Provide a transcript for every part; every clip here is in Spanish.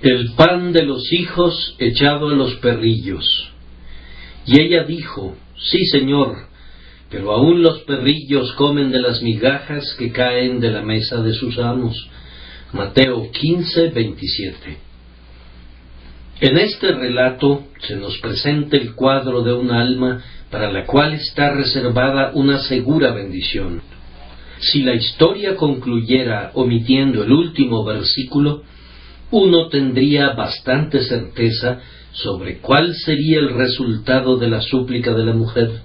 el pan de los hijos echado a los perrillos. Y ella dijo, sí, Señor, pero aún los perrillos comen de las migajas que caen de la mesa de sus amos. Mateo 15:27. En este relato se nos presenta el cuadro de un alma para la cual está reservada una segura bendición. Si la historia concluyera omitiendo el último versículo, uno tendría bastante certeza sobre cuál sería el resultado de la súplica de la mujer.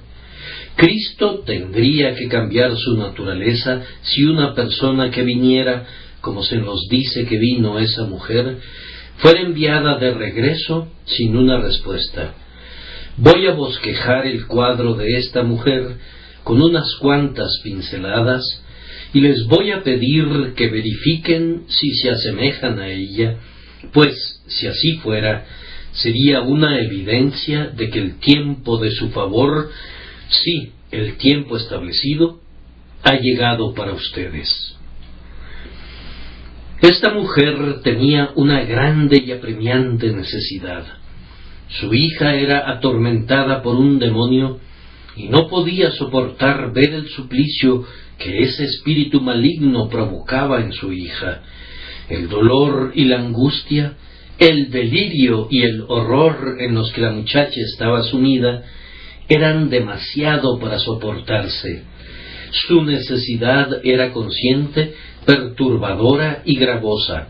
Cristo tendría que cambiar su naturaleza si una persona que viniera, como se nos dice que vino esa mujer, fuera enviada de regreso sin una respuesta. Voy a bosquejar el cuadro de esta mujer con unas cuantas pinceladas y les voy a pedir que verifiquen si se asemejan a ella, pues si así fuera, sería una evidencia de que el tiempo de su favor, sí, el tiempo establecido, ha llegado para ustedes. Esta mujer tenía una grande y apremiante necesidad. Su hija era atormentada por un demonio y no podía soportar ver el suplicio que ese espíritu maligno provocaba en su hija. El dolor y la angustia, el delirio y el horror en los que la muchacha estaba sumida, eran demasiado para soportarse. Su necesidad era consciente, perturbadora y gravosa.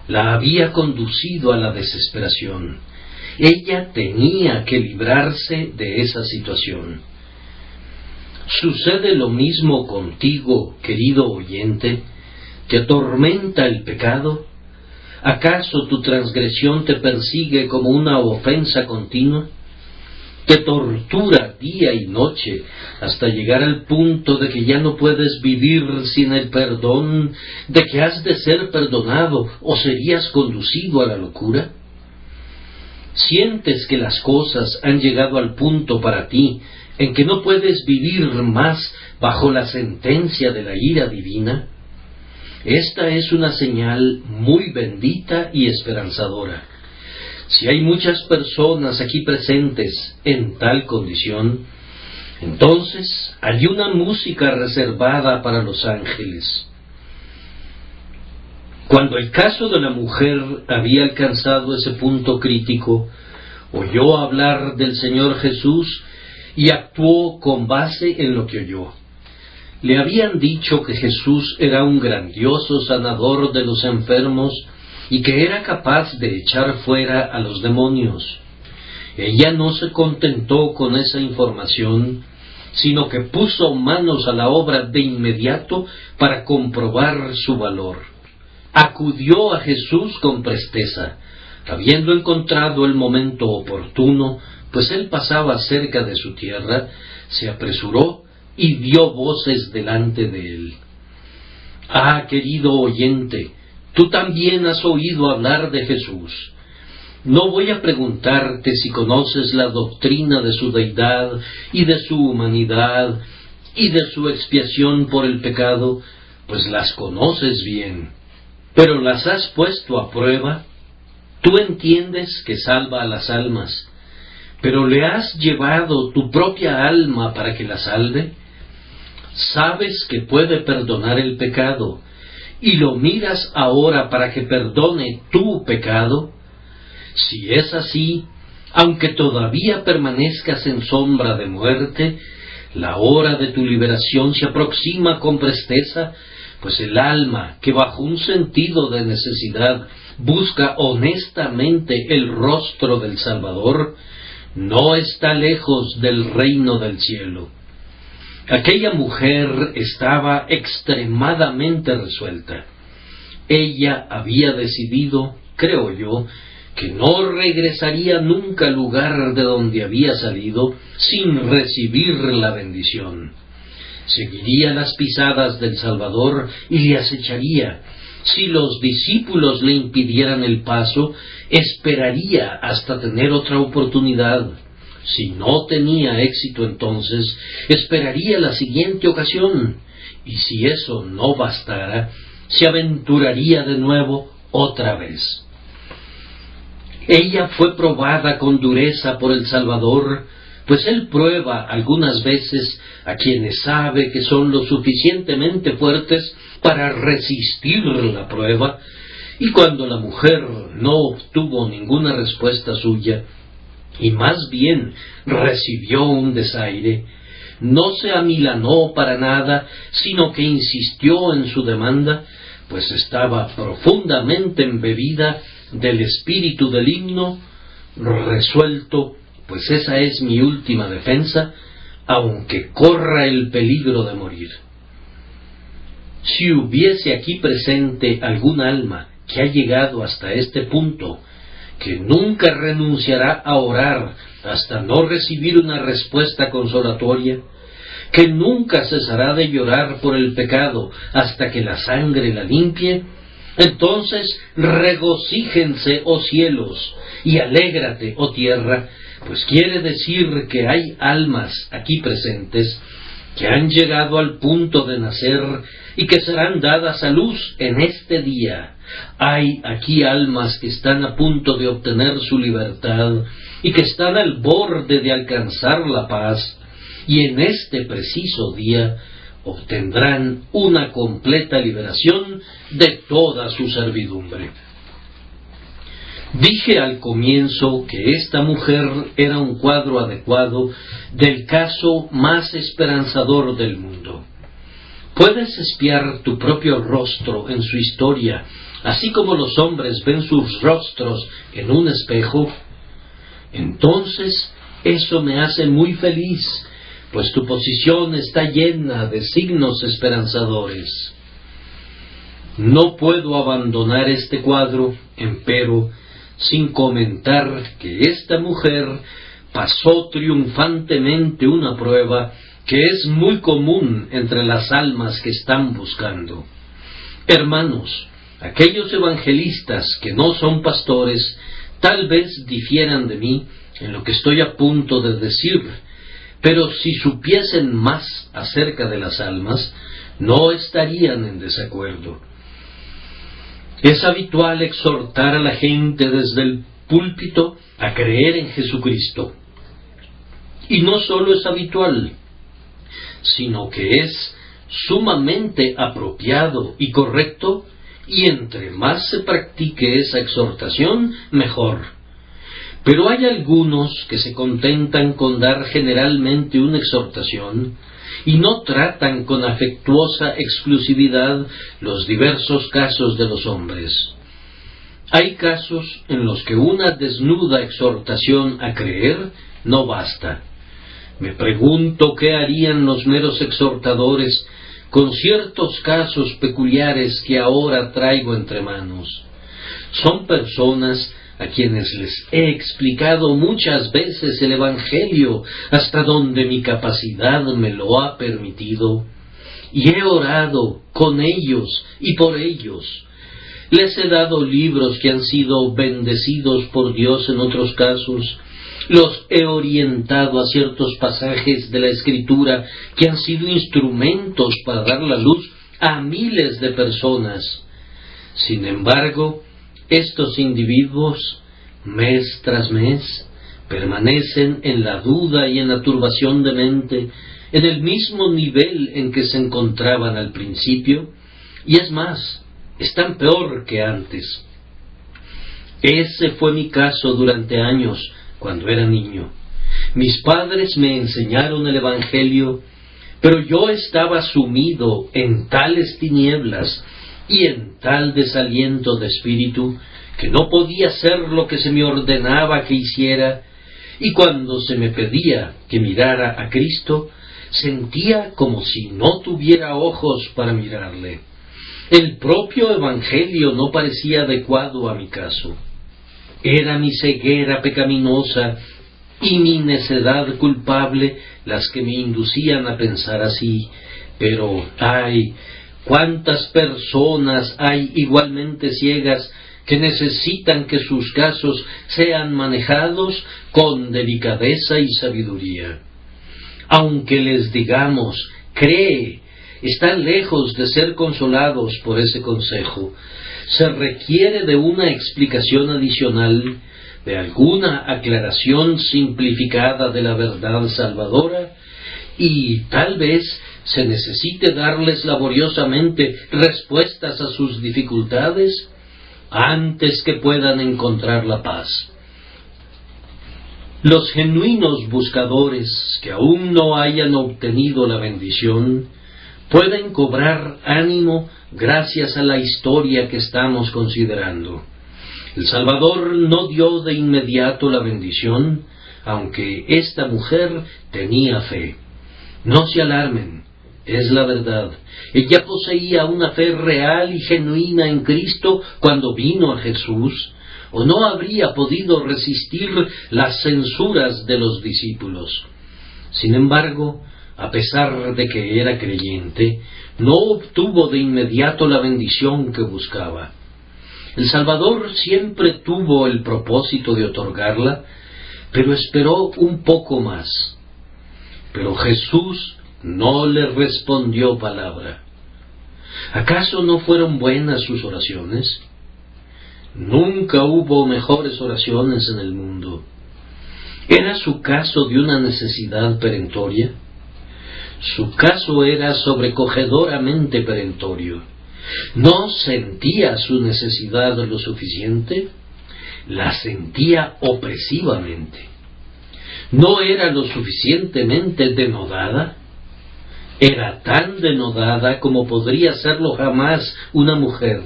La había conducido a la desesperación. Ella tenía que librarse de esa situación. ¿Sucede lo mismo contigo, querido oyente? ¿Te atormenta el pecado? ¿Acaso tu transgresión te persigue como una ofensa continua? ¿Te tortura día y noche hasta llegar al punto de que ya no puedes vivir sin el perdón, de que has de ser perdonado o serías conducido a la locura? ¿Sientes que las cosas han llegado al punto para ti en que no puedes vivir más bajo la sentencia de la ira divina? Esta es una señal muy bendita y esperanzadora. Si hay muchas personas aquí presentes en tal condición, entonces hay una música reservada para los ángeles. Cuando el caso de la mujer había alcanzado ese punto crítico, oyó hablar del Señor Jesús y actuó con base en lo que oyó. Le habían dicho que Jesús era un grandioso sanador de los enfermos y que era capaz de echar fuera a los demonios. Ella no se contentó con esa información, sino que puso manos a la obra de inmediato para comprobar su valor. Acudió a Jesús con presteza, habiendo encontrado el momento oportuno, pues él pasaba cerca de su tierra, se apresuró y dio voces delante de él. Ah, querido oyente, tú también has oído hablar de Jesús. No voy a preguntarte si conoces la doctrina de su deidad y de su humanidad y de su expiación por el pecado, pues las conoces bien. Pero las has puesto a prueba. Tú entiendes que salva a las almas, pero ¿le has llevado tu propia alma para que la salve? Sabes que puede perdonar el pecado, y lo miras ahora para que perdone tu pecado. Si es así, aunque todavía permanezcas en sombra de muerte, la hora de tu liberación se aproxima con presteza, pues el alma que bajo un sentido de necesidad busca honestamente el rostro del Salvador, no está lejos del reino del cielo. Aquella mujer estaba extremadamente resuelta. Ella había decidido, creo yo, que no regresaría nunca al lugar de donde había salido sin recibir la bendición. Seguiría las pisadas del Salvador y le acecharía. Si los discípulos le impidieran el paso, esperaría hasta tener otra oportunidad. Si no tenía éxito entonces, esperaría la siguiente ocasión, y si eso no bastara, se aventuraría de nuevo otra vez. Ella fue probada con dureza por el Salvador, pues Él prueba algunas veces a quienes sabe que son lo suficientemente fuertes para resistir la prueba, y cuando la mujer no obtuvo ninguna respuesta suya, y más bien recibió un desaire, no se amilanó para nada, sino que insistió en su demanda, pues estaba profundamente embebida del espíritu del himno, resuelto, pues esa es mi última defensa, aunque corra el peligro de morir. Si hubiese aquí presente algún alma que ha llegado hasta este punto, que nunca renunciará a orar hasta no recibir una respuesta consolatoria, que nunca cesará de llorar por el pecado hasta que la sangre la limpie, entonces regocíjense, oh cielos, y alégrate, oh tierra, pues quiere decir que hay almas aquí presentes que han llegado al punto de nacer y que serán dadas a luz en este día. Hay aquí almas que están a punto de obtener su libertad y que están al borde de alcanzar la paz, y en este preciso día obtendrán una completa liberación de toda su servidumbre. Dije al comienzo que esta mujer era un cuadro adecuado del caso más esperanzador del mundo. Puedes espiar tu propio rostro en su historia, así como los hombres ven sus rostros en un espejo. Entonces, eso me hace muy feliz, pues tu posición está llena de signos esperanzadores. No puedo abandonar este cuadro, empero, sin comentar que esta mujer pasó triunfantemente una prueba que es muy común entre las almas que están buscando. Hermanos, aquellos evangelistas que no son pastores tal vez difieran de mí en lo que estoy a punto de decir, pero si supiesen más acerca de las almas, no estarían en desacuerdo. Es habitual exhortar a la gente desde el púlpito a creer en Jesucristo. Y no solo es habitual, sino que es sumamente apropiado y correcto, y entre más se practique esa exhortación, mejor. Pero hay algunos que se contentan con dar generalmente una exhortación y no tratan con afectuosa exclusividad los diversos casos de los hombres. Hay casos en los que una desnuda exhortación a creer no basta. Me pregunto qué harían los meros exhortadores con ciertos casos peculiares que ahora traigo entre manos. Son personas a quienes les he explicado muchas veces el Evangelio hasta donde mi capacidad me lo ha permitido, y he orado con ellos y por ellos. Les he dado libros que han sido bendecidos por Dios en otros casos, los he orientado a ciertos pasajes de la Escritura que han sido instrumentos para dar la luz a miles de personas. Sin embargo, estos individuos, mes tras mes, permanecen en la duda y en la turbación de mente, en el mismo nivel en que se encontraban al principio, y es más, están peor que antes. Ese fue mi caso durante años, cuando era niño. Mis padres me enseñaron el Evangelio, pero yo estaba sumido en tales tinieblas y en tal desaliento de espíritu que no podía hacer lo que se me ordenaba que hiciera, y cuando se me pedía que mirara a Cristo, sentía como si no tuviera ojos para mirarle. El propio Evangelio no parecía adecuado a mi caso. Era mi ceguera pecaminosa y mi necedad culpable las que me inducían a pensar así, pero ¡ay! ¿Cuántas personas hay igualmente ciegas que necesitan que sus casos sean manejados con delicadeza y sabiduría? Aunque les digamos, cree, están lejos de ser consolados por ese consejo. Se requiere de una explicación adicional, de alguna aclaración simplificada de la verdad salvadora, y tal vez se necesite darles laboriosamente respuestas a sus dificultades antes que puedan encontrar la paz. Los genuinos buscadores que aún no hayan obtenido la bendición pueden cobrar ánimo gracias a la historia que estamos considerando. El Salvador no dio de inmediato la bendición, aunque esta mujer tenía fe. No se alarmen, es la verdad. Ella poseía una fe real y genuina en Cristo cuando vino a Jesús, o no habría podido resistir las censuras de los discípulos. Sin embargo, a pesar de que era creyente, no obtuvo de inmediato la bendición que buscaba. El Salvador siempre tuvo el propósito de otorgarla, pero esperó un poco más. Pero Jesús no le respondió palabra. ¿Acaso no fueron buenas sus oraciones? Nunca hubo mejores oraciones en el mundo. ¿Era su caso de una necesidad perentoria? Su caso era sobrecogedoramente perentorio. ¿No sentía su necesidad lo suficiente? La sentía opresivamente. ¿No era lo suficientemente denodada? Era tan denodada como podría serlo jamás una mujer.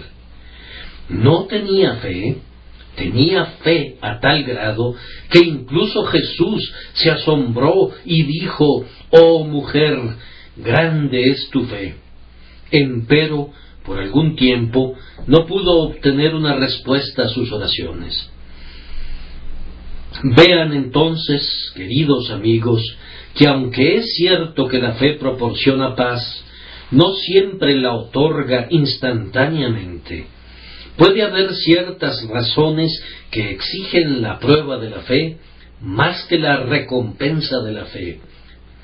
No tenía fe a tal grado que incluso Jesús se asombró y dijo: «Oh mujer, grande es tu fe». Empero, por algún tiempo, no pudo obtener una respuesta a sus oraciones. Vean entonces, queridos amigos, que aunque es cierto que la fe proporciona paz, no siempre la otorga instantáneamente. Puede haber ciertas razones que exigen la prueba de la fe más que la recompensa de la fe.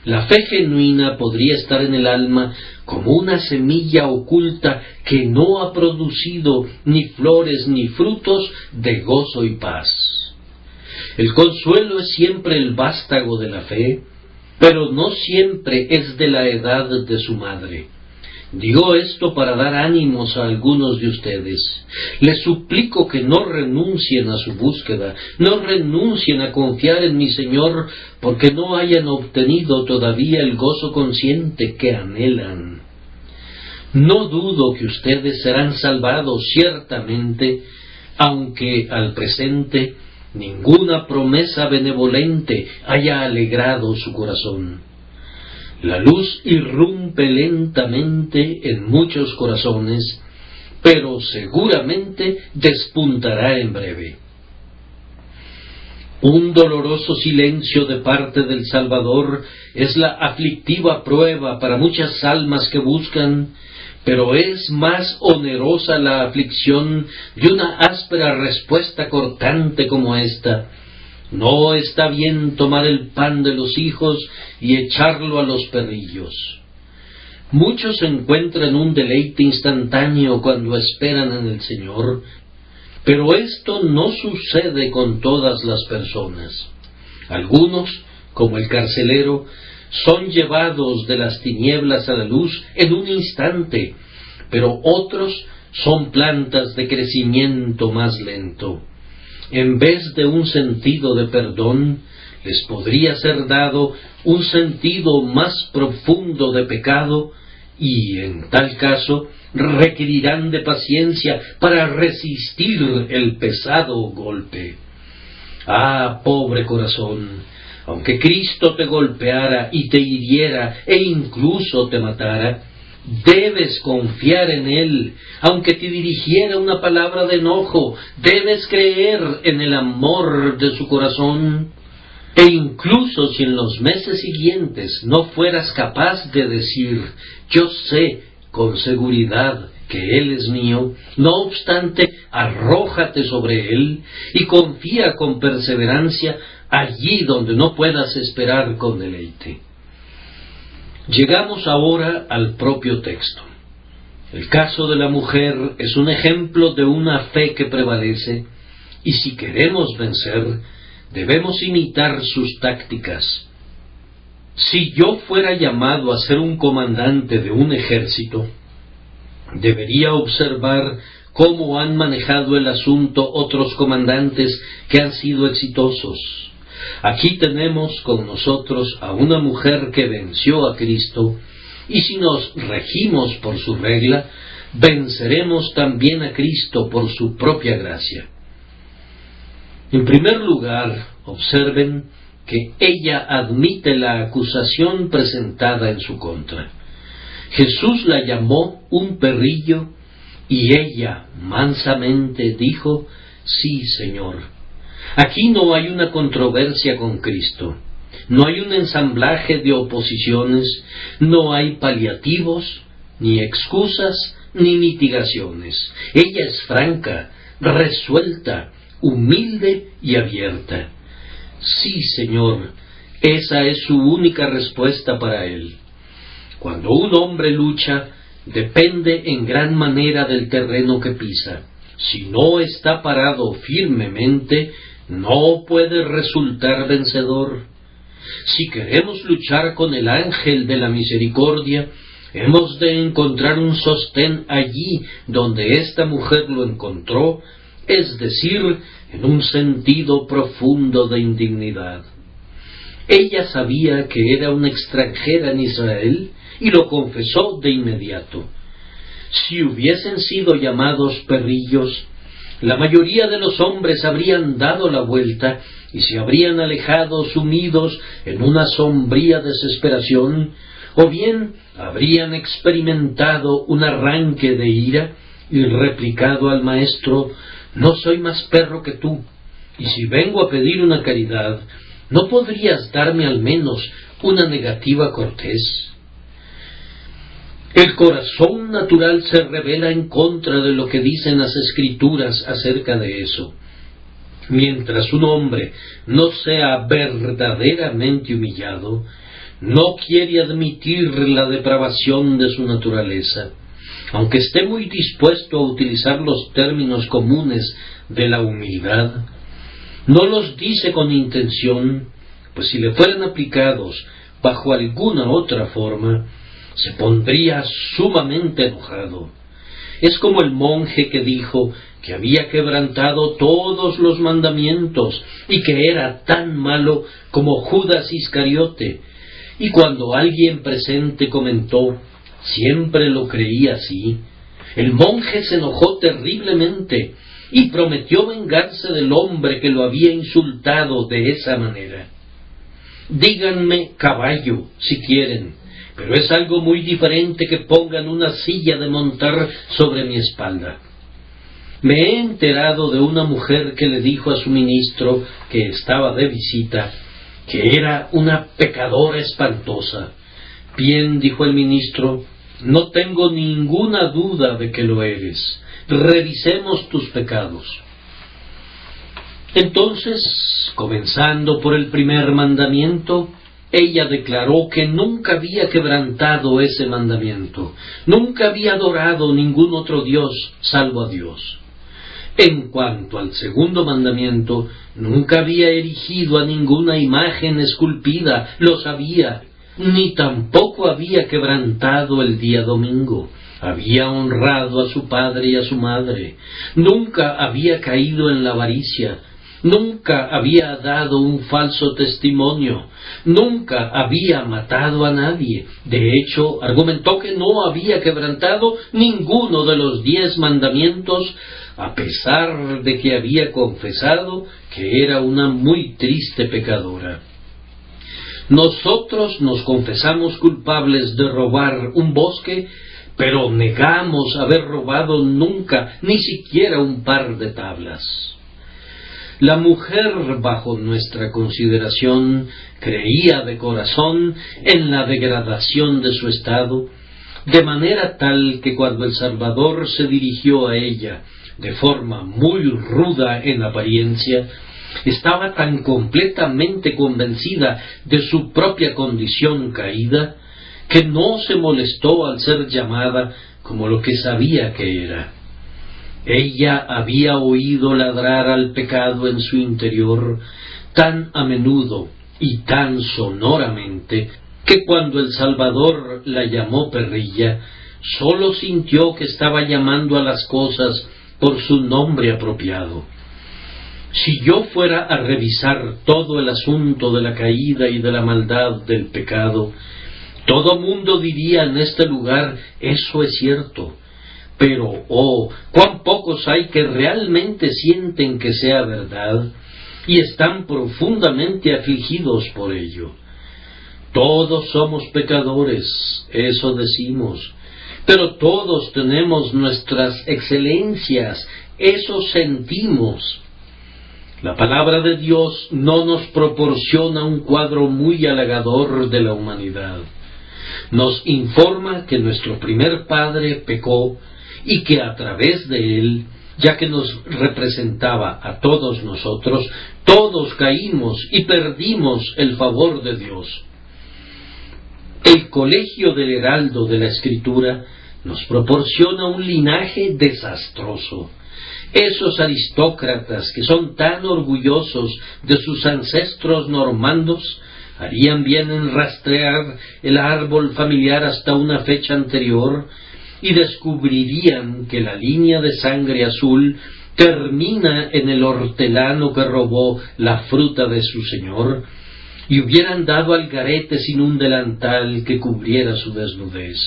La fe genuina podría estar en el alma como una semilla oculta que no ha producido ni flores ni frutos de gozo y paz. El consuelo es siempre el vástago de la fe, pero no siempre es de la edad de su madre. Digo esto para dar ánimos a algunos de ustedes. Les suplico que no renuncien a su búsqueda, no renuncien a confiar en mi Señor, porque no hayan obtenido todavía el gozo consciente que anhelan. No dudo que ustedes serán salvados ciertamente, aunque al presente ninguna promesa benevolente haya alegrado su corazón. La luz irrumpe lentamente en muchos corazones, pero seguramente despuntará en breve. Un doloroso silencio de parte del Salvador es la aflictiva prueba para muchas almas que buscan, pero es más onerosa la aflicción de una áspera respuesta cortante como esta: «No está bien tomar el pan de los hijos y echarlo a los perrillos». Muchos encuentran un deleite instantáneo cuando esperan en el Señor, pero esto no sucede con todas las personas. Algunos, como el carcelero, son llevados de las tinieblas a la luz en un instante, pero otros son plantas de crecimiento más lento. En vez de un sentido de perdón, les podría ser dado un sentido más profundo de pecado, y en tal caso requerirán de paciencia para resistir el pesado golpe. Ah, pobre corazón, aunque Cristo te golpeara y te hiriera e incluso te matara, debes confiar en Él. Aunque te dirigiera una palabra de enojo, debes creer en el amor de su corazón. E incluso si en los meses siguientes no fueras capaz de decir: «Yo sé con seguridad que Él es mío», no obstante, arrójate sobre Él y confía con perseverancia allí donde no puedas esperar con deleite. Llegamos ahora al propio texto. El caso de la mujer es un ejemplo de una fe que prevalece, y si queremos vencer, debemos imitar sus tácticas. Si yo fuera llamado a ser un comandante de un ejército, debería observar cómo han manejado el asunto otros comandantes que han sido exitosos. Aquí tenemos con nosotros a una mujer que venció a Cristo, y si nos regimos por su regla, venceremos también a Cristo por su propia gracia. En primer lugar, observen que ella admite la acusación presentada en su contra. Jesús la llamó un perrillo, y ella mansamente dijo: sí, Señor. Aquí no hay una controversia con Cristo, no hay un ensamblaje de oposiciones, no hay paliativos, ni excusas, ni mitigaciones. Ella es franca, resuelta, humilde y abierta. Sí, Señor, esa es su única respuesta para él. Cuando un hombre lucha, depende en gran manera del terreno que pisa. Si no está parado firmemente, no puede resultar vencedor. Si queremos luchar con el ángel de la misericordia, hemos de encontrar un sostén allí donde esta mujer lo encontró, es decir, en un sentido profundo de indignidad. Ella sabía que era una extranjera en Israel y lo confesó de inmediato. Si hubiesen sido llamados perrillos, la mayoría de los hombres habrían dado la vuelta y se habrían alejado sumidos en una sombría desesperación, o bien habrían experimentado un arranque de ira y replicado al maestro: no soy más perro que tú, y si vengo a pedir una caridad, ¿no podrías darme al menos una negativa cortés? El corazón natural se revela en contra de lo que dicen las Escrituras acerca de eso. Mientras un hombre no sea verdaderamente humillado, no quiere admitir la depravación de su naturaleza, aunque esté muy dispuesto a utilizar los términos comunes de la humildad. No los dice con intención, pues si le fueran aplicados bajo alguna otra forma, se pondría sumamente enojado. Es como el monje que dijo que había quebrantado todos los mandamientos y que era tan malo como Judas Iscariote, y cuando alguien presente comentó: siempre lo creí así, el monje se enojó terriblemente y prometió vengarse del hombre que lo había insultado de esa manera. Díganme caballo, si quieren, pero es algo muy diferente que pongan una silla de montar sobre mi espalda. Me he enterado de una mujer que le dijo a su ministro, que estaba de visita, que era una pecadora espantosa. Bien, dijo el ministro, no tengo ninguna duda de que lo eres. Revisemos tus pecados. Entonces, comenzando por el primer mandamiento, ella declaró que nunca había quebrantado ese mandamiento, nunca había adorado ningún otro Dios salvo a Dios. En cuanto al segundo mandamiento, nunca había erigido a ninguna imagen esculpida, lo sabía, ni tampoco había quebrantado el día domingo. Había honrado a su padre y a su madre, nunca había caído en la avaricia, nunca había dado un falso testimonio, nunca había matado a nadie. De hecho, argumentó que no había quebrantado ninguno de los 10 mandamientos, a pesar de que había confesado que era una muy triste pecadora. Nosotros nos confesamos culpables de robar un bosque, pero negamos haber robado nunca, ni siquiera un par de tablas. La mujer, bajo nuestra consideración, creía de corazón en la degradación de su estado, de manera tal que cuando el Salvador se dirigió a ella, de forma muy ruda en apariencia, estaba tan completamente convencida de su propia condición caída, que no se molestó al ser llamada como lo que sabía que era. Ella había oído ladrar al pecado en su interior tan a menudo y tan sonoramente que cuando el Salvador la llamó perrilla, sólo sintió que estaba llamando a las cosas por su nombre apropiado. Si yo fuera a revisar todo el asunto de la caída y de la maldad del pecado, todo mundo diría en este lugar, eso es cierto. Pero, oh, cuán pocos hay que realmente sienten que sea verdad y están profundamente afligidos por ello. Todos somos pecadores, eso decimos, pero todos tenemos nuestras excelencias, eso sentimos. La palabra de Dios no nos proporciona un cuadro muy halagador de la humanidad. Nos informa que nuestro primer padre pecó y que a través de él, ya que nos representaba a todos nosotros, todos caímos y perdimos el favor de Dios. El colegio del Heraldo de la Escritura nos proporciona un linaje desastroso. Esos aristócratas que son tan orgullosos de sus ancestros normandos harían bien en rastrear el árbol familiar hasta una fecha anterior y descubrirían que la línea de sangre azul termina en el hortelano que robó la fruta de su señor, y hubieran dado al garete sin un delantal que cubriera su desnudez.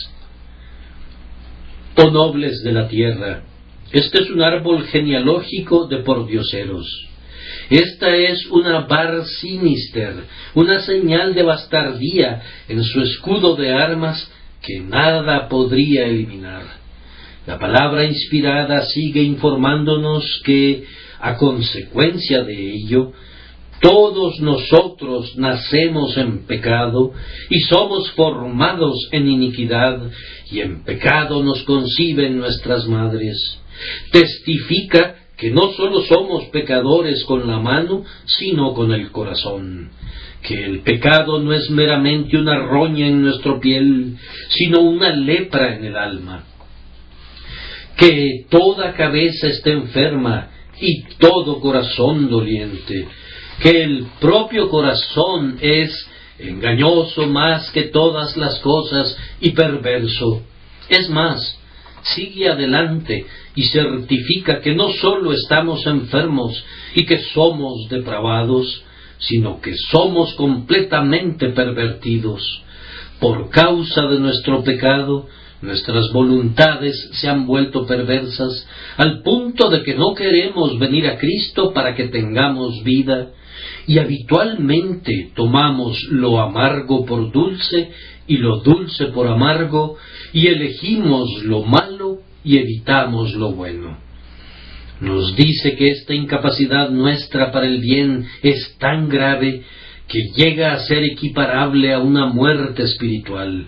Oh nobles de la tierra, este es un árbol genealógico de pordioseros. Esta es una bar sinister, una señal de bastardía en su escudo de armas que nada podría eliminar. La palabra inspirada sigue informándonos que, a consecuencia de ello, todos nosotros nacemos en pecado y somos formados en iniquidad, y en pecado nos conciben nuestras madres. Testifica que no solo somos pecadores con la mano, sino con el corazón, que el pecado no es meramente una roña en nuestra piel, sino una lepra en el alma, que toda cabeza está enferma y todo corazón doliente, que el propio corazón es engañoso más que todas las cosas y perverso. Es más, sigue adelante y certifica que no solo estamos enfermos y que somos depravados, sino que somos completamente pervertidos. Por causa de nuestro pecado, nuestras voluntades se han vuelto perversas, al punto de que no queremos venir a Cristo para que tengamos vida, y habitualmente tomamos lo amargo por dulce y lo dulce por amargo, y elegimos lo malo y evitamos lo bueno. Nos dice que esta incapacidad nuestra para el bien es tan grave que llega a ser equiparable a una muerte espiritual.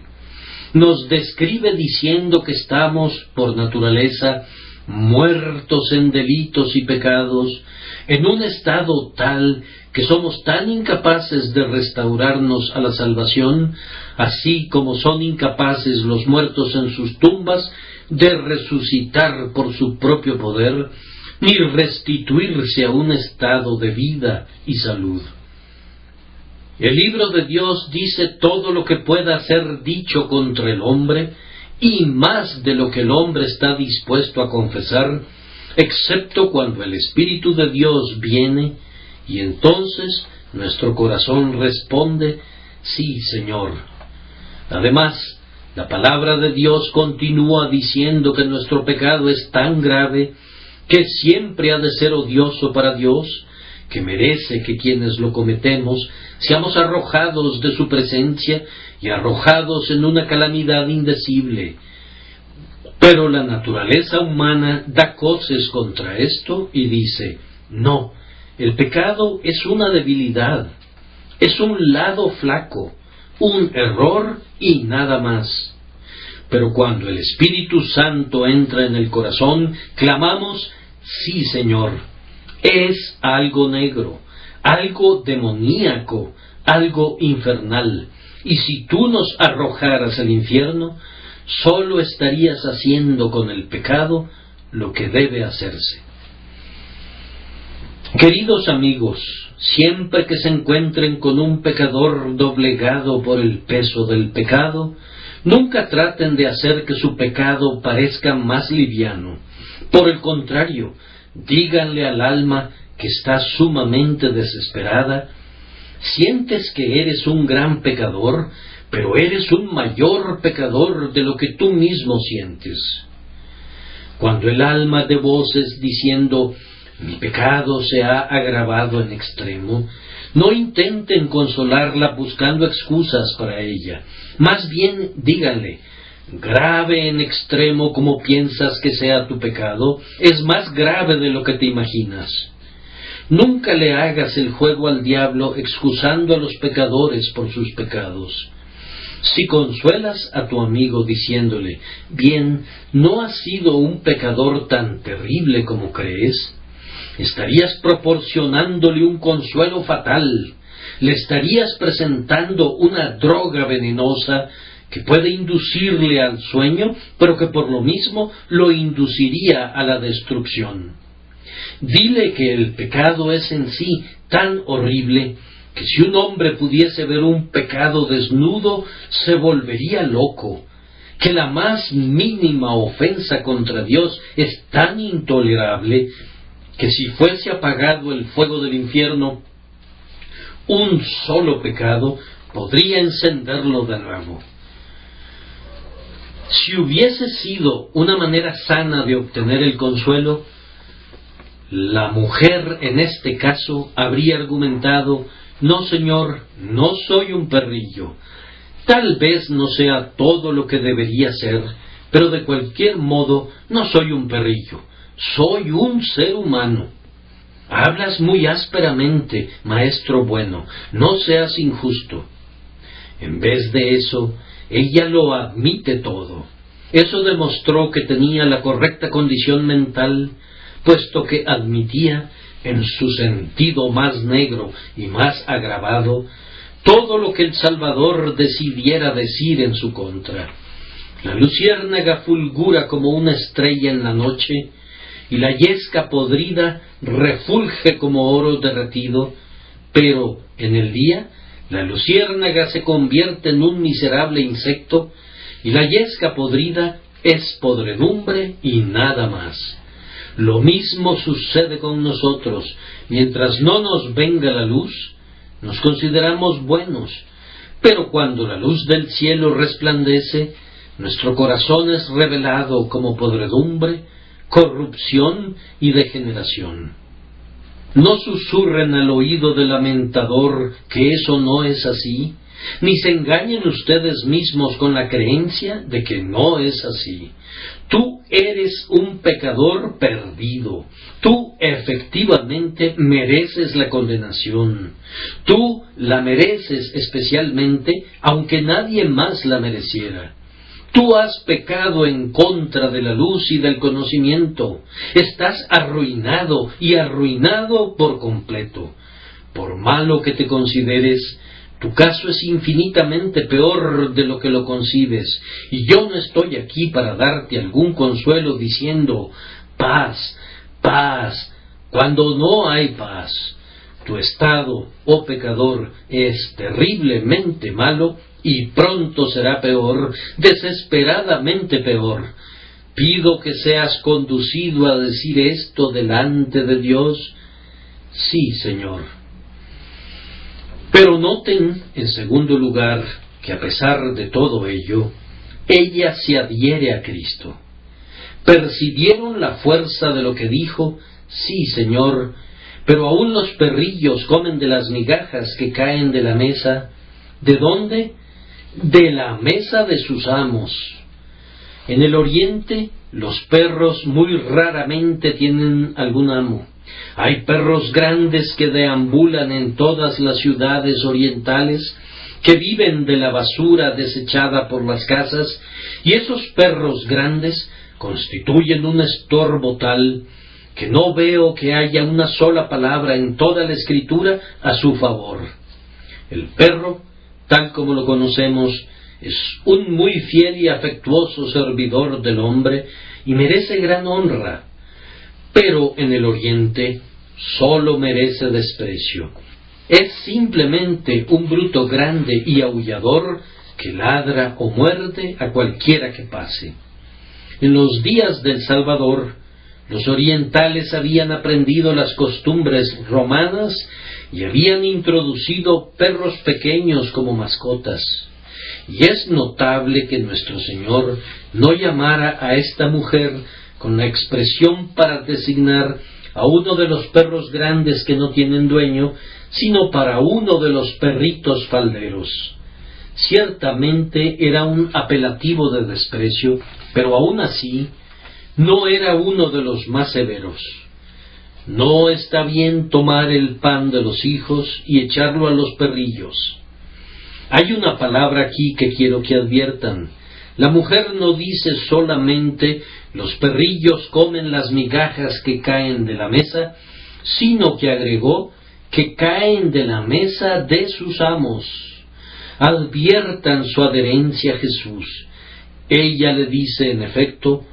Nos describe diciendo que estamos, por naturaleza, muertos en delitos y pecados, en un estado tal que somos tan incapaces de restaurarnos a la salvación, así como son incapaces los muertos en sus tumbas de resucitar por su propio poder, ni restituirse a un estado de vida y salud. El libro de Dios dice todo lo que pueda ser dicho contra el hombre, y más de lo que el hombre está dispuesto a confesar, excepto cuando el Espíritu de Dios viene, y entonces nuestro corazón responde, sí, Señor. Además, la palabra de Dios continúa diciendo que nuestro pecado es tan grave que siempre ha de ser odioso para Dios, que merece que quienes lo cometemos seamos arrojados de su presencia y arrojados en una calamidad indecible. Pero la naturaleza humana da coces contra esto y dice, no, el pecado es una debilidad, es un lado flaco, un error y nada más. Pero cuando el Espíritu Santo entra en el corazón, clamamos, sí, Señor, es algo negro, algo demoníaco, algo infernal, y si tú nos arrojaras al infierno, solo estarías haciendo con el pecado lo que debe hacerse. Queridos amigos, siempre que se encuentren con un pecador doblegado por el peso del pecado, nunca traten de hacer que su pecado parezca más liviano. Por el contrario, díganle al alma que está sumamente desesperada: sientes que eres un gran pecador, pero eres un mayor pecador de lo que tú mismo sientes. Cuando el alma dé voces diciendo: mi pecado se ha agravado en extremo, no intenten consolarla buscando excusas para ella. Más bien díganle: grave en extremo como piensas que sea tu pecado, es más grave de lo que te imaginas. Nunca le hagas el juego al diablo excusando a los pecadores por sus pecados. Si consuelas a tu amigo diciéndole: bien, no has sido un pecador tan terrible como crees, estarías proporcionándole un consuelo fatal. Le estarías presentando una droga venenosa que puede inducirle al sueño, pero que por lo mismo lo induciría a la destrucción. Dile que el pecado es en sí tan horrible que si un hombre pudiese ver un pecado desnudo, se volvería loco, que la más mínima ofensa contra Dios es tan intolerable que si fuese apagado el fuego del infierno, un solo pecado podría encenderlo de nuevo. Si hubiese sido una manera sana de obtener el consuelo, la mujer en este caso habría argumentado: no, señor, no soy un perrillo. Tal vez no sea todo lo que debería ser, pero de cualquier modo no soy un perrillo. Soy un ser humano. Hablas muy ásperamente, maestro bueno, no seas injusto. En vez de eso, ella lo admite todo. Eso demostró que tenía la correcta condición mental, puesto que admitía, en su sentido más negro y más agravado, todo lo que el Salvador decidiera decir en su contra. La luciérnaga fulgura como una estrella en la noche, y la yesca podrida refulge como oro derretido, pero en el día la luciérnaga se convierte en un miserable insecto, y la yesca podrida es podredumbre y nada más. Lo mismo sucede con nosotros. Mientras no nos venga la luz, nos consideramos buenos, pero cuando la luz del cielo resplandece, nuestro corazón es revelado como podredumbre, corrupción y degeneración. No susurren al oído del lamentador que eso no es así, ni se engañen ustedes mismos con la creencia de que no es así. Tú eres un pecador perdido. Tú efectivamente mereces la condenación. Tú la mereces especialmente, aunque nadie más la mereciera. Tú has pecado en contra de la luz y del conocimiento. Estás arruinado y arruinado por completo. Por malo que te consideres, tu caso es infinitamente peor de lo que lo concibes, y yo no estoy aquí para darte algún consuelo diciendo: paz, paz, cuando no hay paz. Tu estado, oh pecador, es terriblemente malo y pronto será peor, desesperadamente peor. Pido que seas conducido a decir esto delante de Dios. Sí, Señor. Pero noten, en segundo lugar, que a pesar de todo ello, ella se adhiere a Cristo. ¿Percibieron la fuerza de lo que dijo? Sí, Señor, pero aún los perrillos comen de las migajas que caen de la mesa. ¿De dónde? De la mesa de sus amos. En el oriente, los perros muy raramente tienen algún amo. Hay perros grandes que deambulan en todas las ciudades orientales, que viven de la basura desechada por las casas, y esos perros grandes constituyen un estorbo tal que no veo que haya una sola palabra en toda la Escritura a su favor. El perro, tal como lo conocemos, es un muy fiel y afectuoso servidor del hombre, y merece gran honra, pero en el Oriente solo merece desprecio. Es simplemente un bruto grande y aullador que ladra o muerde a cualquiera que pase. En los días del Salvador, los orientales habían aprendido las costumbres romanas y habían introducido perros pequeños como mascotas. Y es notable que nuestro Señor no llamara a esta mujer con la expresión para designar a uno de los perros grandes que no tienen dueño, sino para uno de los perritos falderos. Ciertamente era un apelativo de desprecio, pero aún así no era uno de los más severos. No está bien tomar el pan de los hijos y echarlo a los perrillos. Hay una palabra aquí que quiero que adviertan. La mujer no dice solamente los perrillos comen las migajas que caen de la mesa, sino que agregó que caen de la mesa de sus amos. Adviertan su adherencia a Jesús. Ella le dice, en efecto,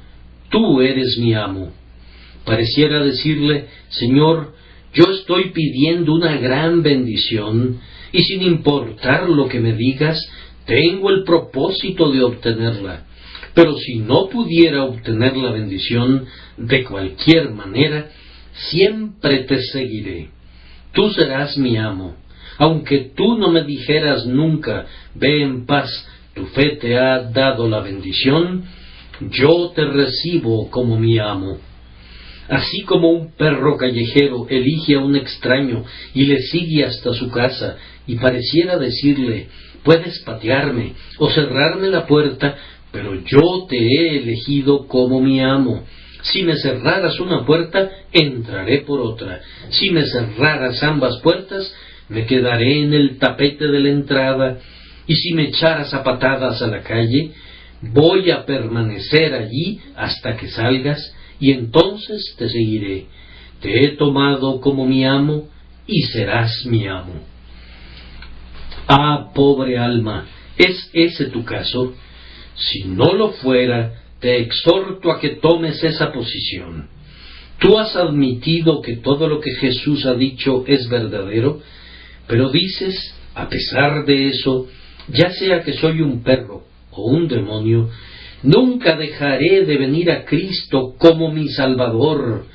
tú eres mi amo. Pareciera decirle, Señor, yo estoy pidiendo una gran bendición, y sin importar lo que me digas, tengo el propósito de obtenerla. Pero si no pudiera obtener la bendición de cualquier manera, siempre te seguiré. Tú serás mi amo. Aunque tú no me dijeras nunca, ve en paz, tu fe te ha dado la bendición, yo te recibo como mi amo. Así como un perro callejero elige a un extraño y le sigue hasta su casa, y pareciera decirle, puedes patearme o cerrarme la puerta, pero yo te he elegido como mi amo. Si me cerraras una puerta, entraré por otra. Si me cerraras ambas puertas, me quedaré en el tapete de la entrada. Y si me echaras a patadas a la calle, voy a permanecer allí hasta que salgas, y entonces te seguiré. Te he tomado como mi amo, y serás mi amo. Ah, pobre alma, ¿es ese tu caso? Si no lo fuera, te exhorto a que tomes esa posición. Tú has admitido que todo lo que Jesús ha dicho es verdadero, pero dices, a pesar de eso, ya sea que soy un perro o un demonio, nunca dejaré de venir a Cristo como mi Salvador.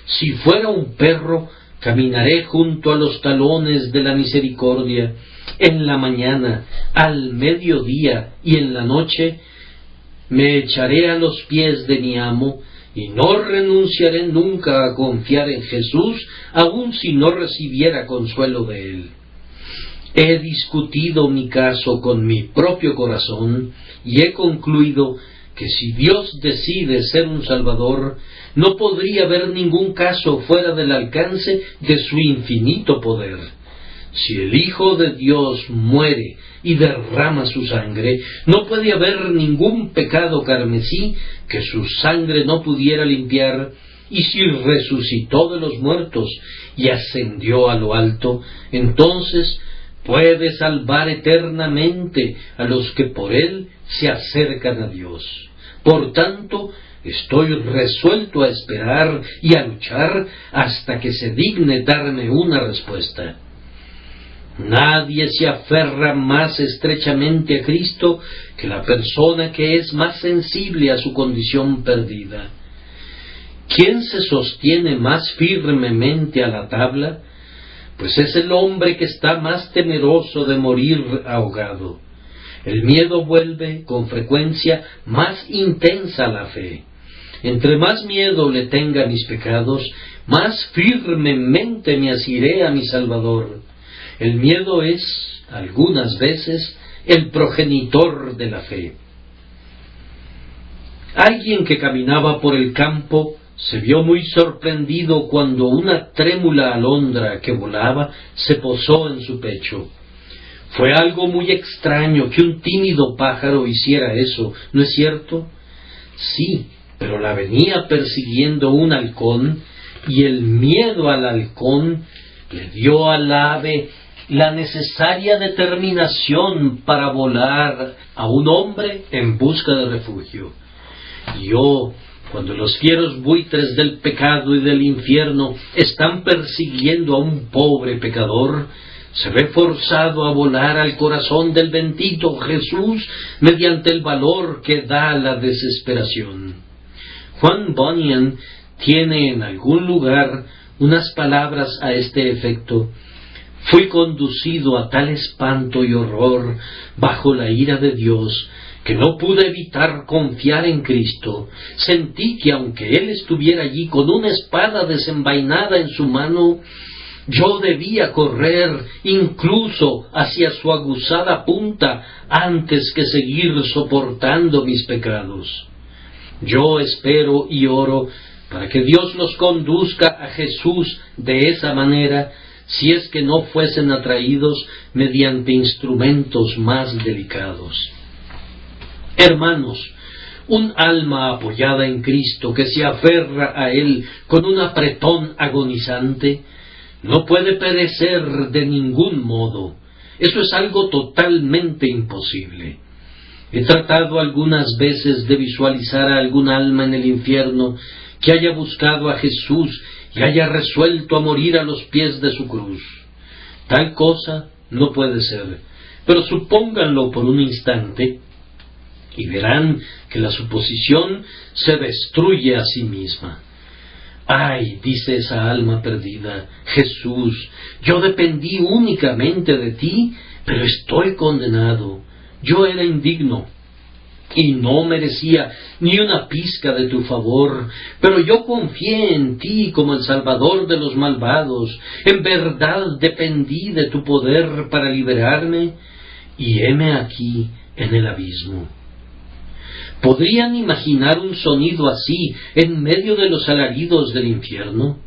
Si fuera un perro, caminaré junto a los talones de la misericordia. En la mañana, al mediodía y en la noche, me echaré a los pies de mi amo, y no renunciaré nunca a confiar en Jesús, aun si no recibiera consuelo de él. He discutido mi caso con mi propio corazón, y he concluido que si Dios decide ser un Salvador, no podría haber ningún caso fuera del alcance de su infinito poder. Si el Hijo de Dios muere y derrama su sangre, no puede haber ningún pecado carmesí que su sangre no pudiera limpiar, y si resucitó de los muertos y ascendió a lo alto, entonces puede salvar eternamente a los que por él se acercan a Dios. Por tanto, estoy resuelto a esperar y a luchar hasta que se digne darme una respuesta. Nadie se aferra más estrechamente a Cristo que la persona que es más sensible a su condición perdida. ¿Quién se sostiene más firmemente a la tabla? Pues es el hombre que está más temeroso de morir ahogado. El miedo vuelve, con frecuencia, más intensa la fe. Entre más miedo le tenga a mis pecados, más firmemente me asiré a mi Salvador. El miedo es, algunas veces, el progenitor de la fe. Alguien que caminaba por el campo se vio muy sorprendido cuando una trémula alondra que volaba se posó en su pecho. Fue algo muy extraño que un tímido pájaro hiciera eso, ¿no es cierto? Sí, pero la venía persiguiendo un halcón, y el miedo al halcón le dio al ave la necesaria determinación para volar a un hombre en busca de refugio. Yo, Cuando los fieros buitres del pecado y del infierno están persiguiendo a un pobre pecador, se ve forzado a volar al corazón del bendito Jesús mediante el valor que da la desesperación. Juan Bunyan tiene en algún lugar unas palabras a este efecto: fui conducido a tal espanto y horror bajo la ira de Dios, que no pude evitar confiar en Cristo. Sentí que aunque Él estuviera allí con una espada desenvainada en su mano, yo debía correr incluso hacia su aguzada punta antes que seguir soportando mis pecados. Yo espero y oro para que Dios los conduzca a Jesús de esa manera, si es que no fuesen atraídos mediante instrumentos más delicados. Hermanos, un alma apoyada en Cristo que se aferra a Él con un apretón agonizante no puede perecer de ningún modo. Eso es algo totalmente imposible. He tratado algunas veces de visualizar a algún alma en el infierno que haya buscado a Jesús y haya resuelto a morir a los pies de su cruz. Tal cosa no puede ser, pero supónganlo por un instante y verán que la suposición se destruye a sí misma. ¡Ay!, dice esa alma perdida, Jesús, yo dependí únicamente de ti, pero estoy condenado. Yo era indigno y no merecía ni una pizca de tu favor, pero yo confié en ti como el Salvador de los malvados. En verdad dependí de tu poder para liberarme, y heme aquí en el abismo. ¿Podrían imaginar un sonido así en medio de los alaridos del infierno?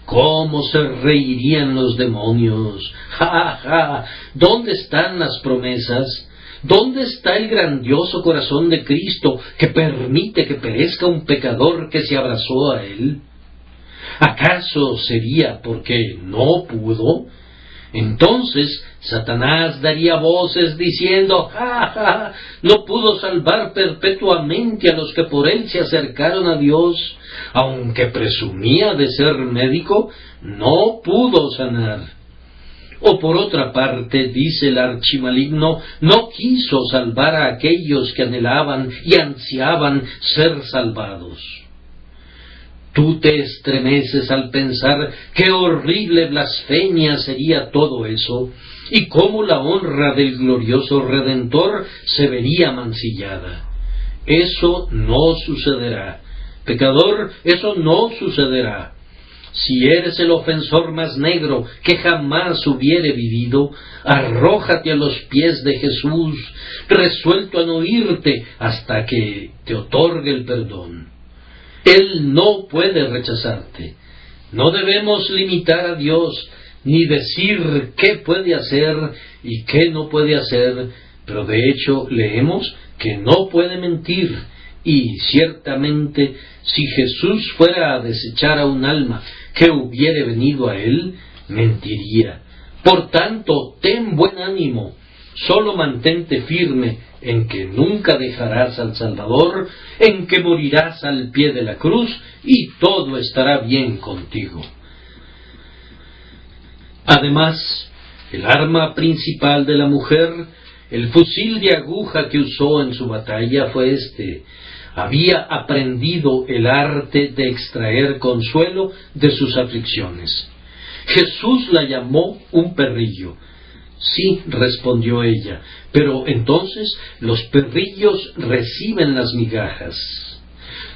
¿Cómo se reirían los demonios? ¡Ja, ja! ¿Dónde están las promesas? ¿Dónde está el grandioso corazón de Cristo que permite que perezca un pecador que se abrazó a Él? ¿Acaso sería porque no pudo? Entonces Satanás daría voces diciendo: ¡ja, ja! No pudo salvar perpetuamente a los que por él se acercaron a Dios. Aunque presumía de ser médico, no pudo sanar. O por otra parte, dice el archimaligno, no quiso salvar a aquellos que anhelaban y ansiaban ser salvados. Tú te estremeces al pensar qué horrible blasfemia sería todo eso, y cómo la honra del glorioso Redentor se vería mancillada. Eso no sucederá. Pecador, eso no sucederá. Si eres el ofensor más negro que jamás hubiere vivido, arrójate a los pies de Jesús, resuelto a no irte hasta que te otorgue el perdón. Él no puede rechazarte. No debemos limitar a Dios, ni decir qué puede hacer y qué no puede hacer, pero de hecho leemos que no puede mentir, y ciertamente si Jesús fuera a desechar a un alma que hubiere venido a Él, mentiría. Por tanto, ten buen ánimo, solo mantente firme en que nunca dejarás al Salvador, en que morirás al pie de la cruz, y todo estará bien contigo. Además, el arma principal de la mujer, el fusil de aguja que usó en su batalla fue este: había aprendido el arte de extraer consuelo de sus aflicciones. Jesús la llamó un perrillo. Sí, respondió ella, pero entonces los perrillos reciben las migajas.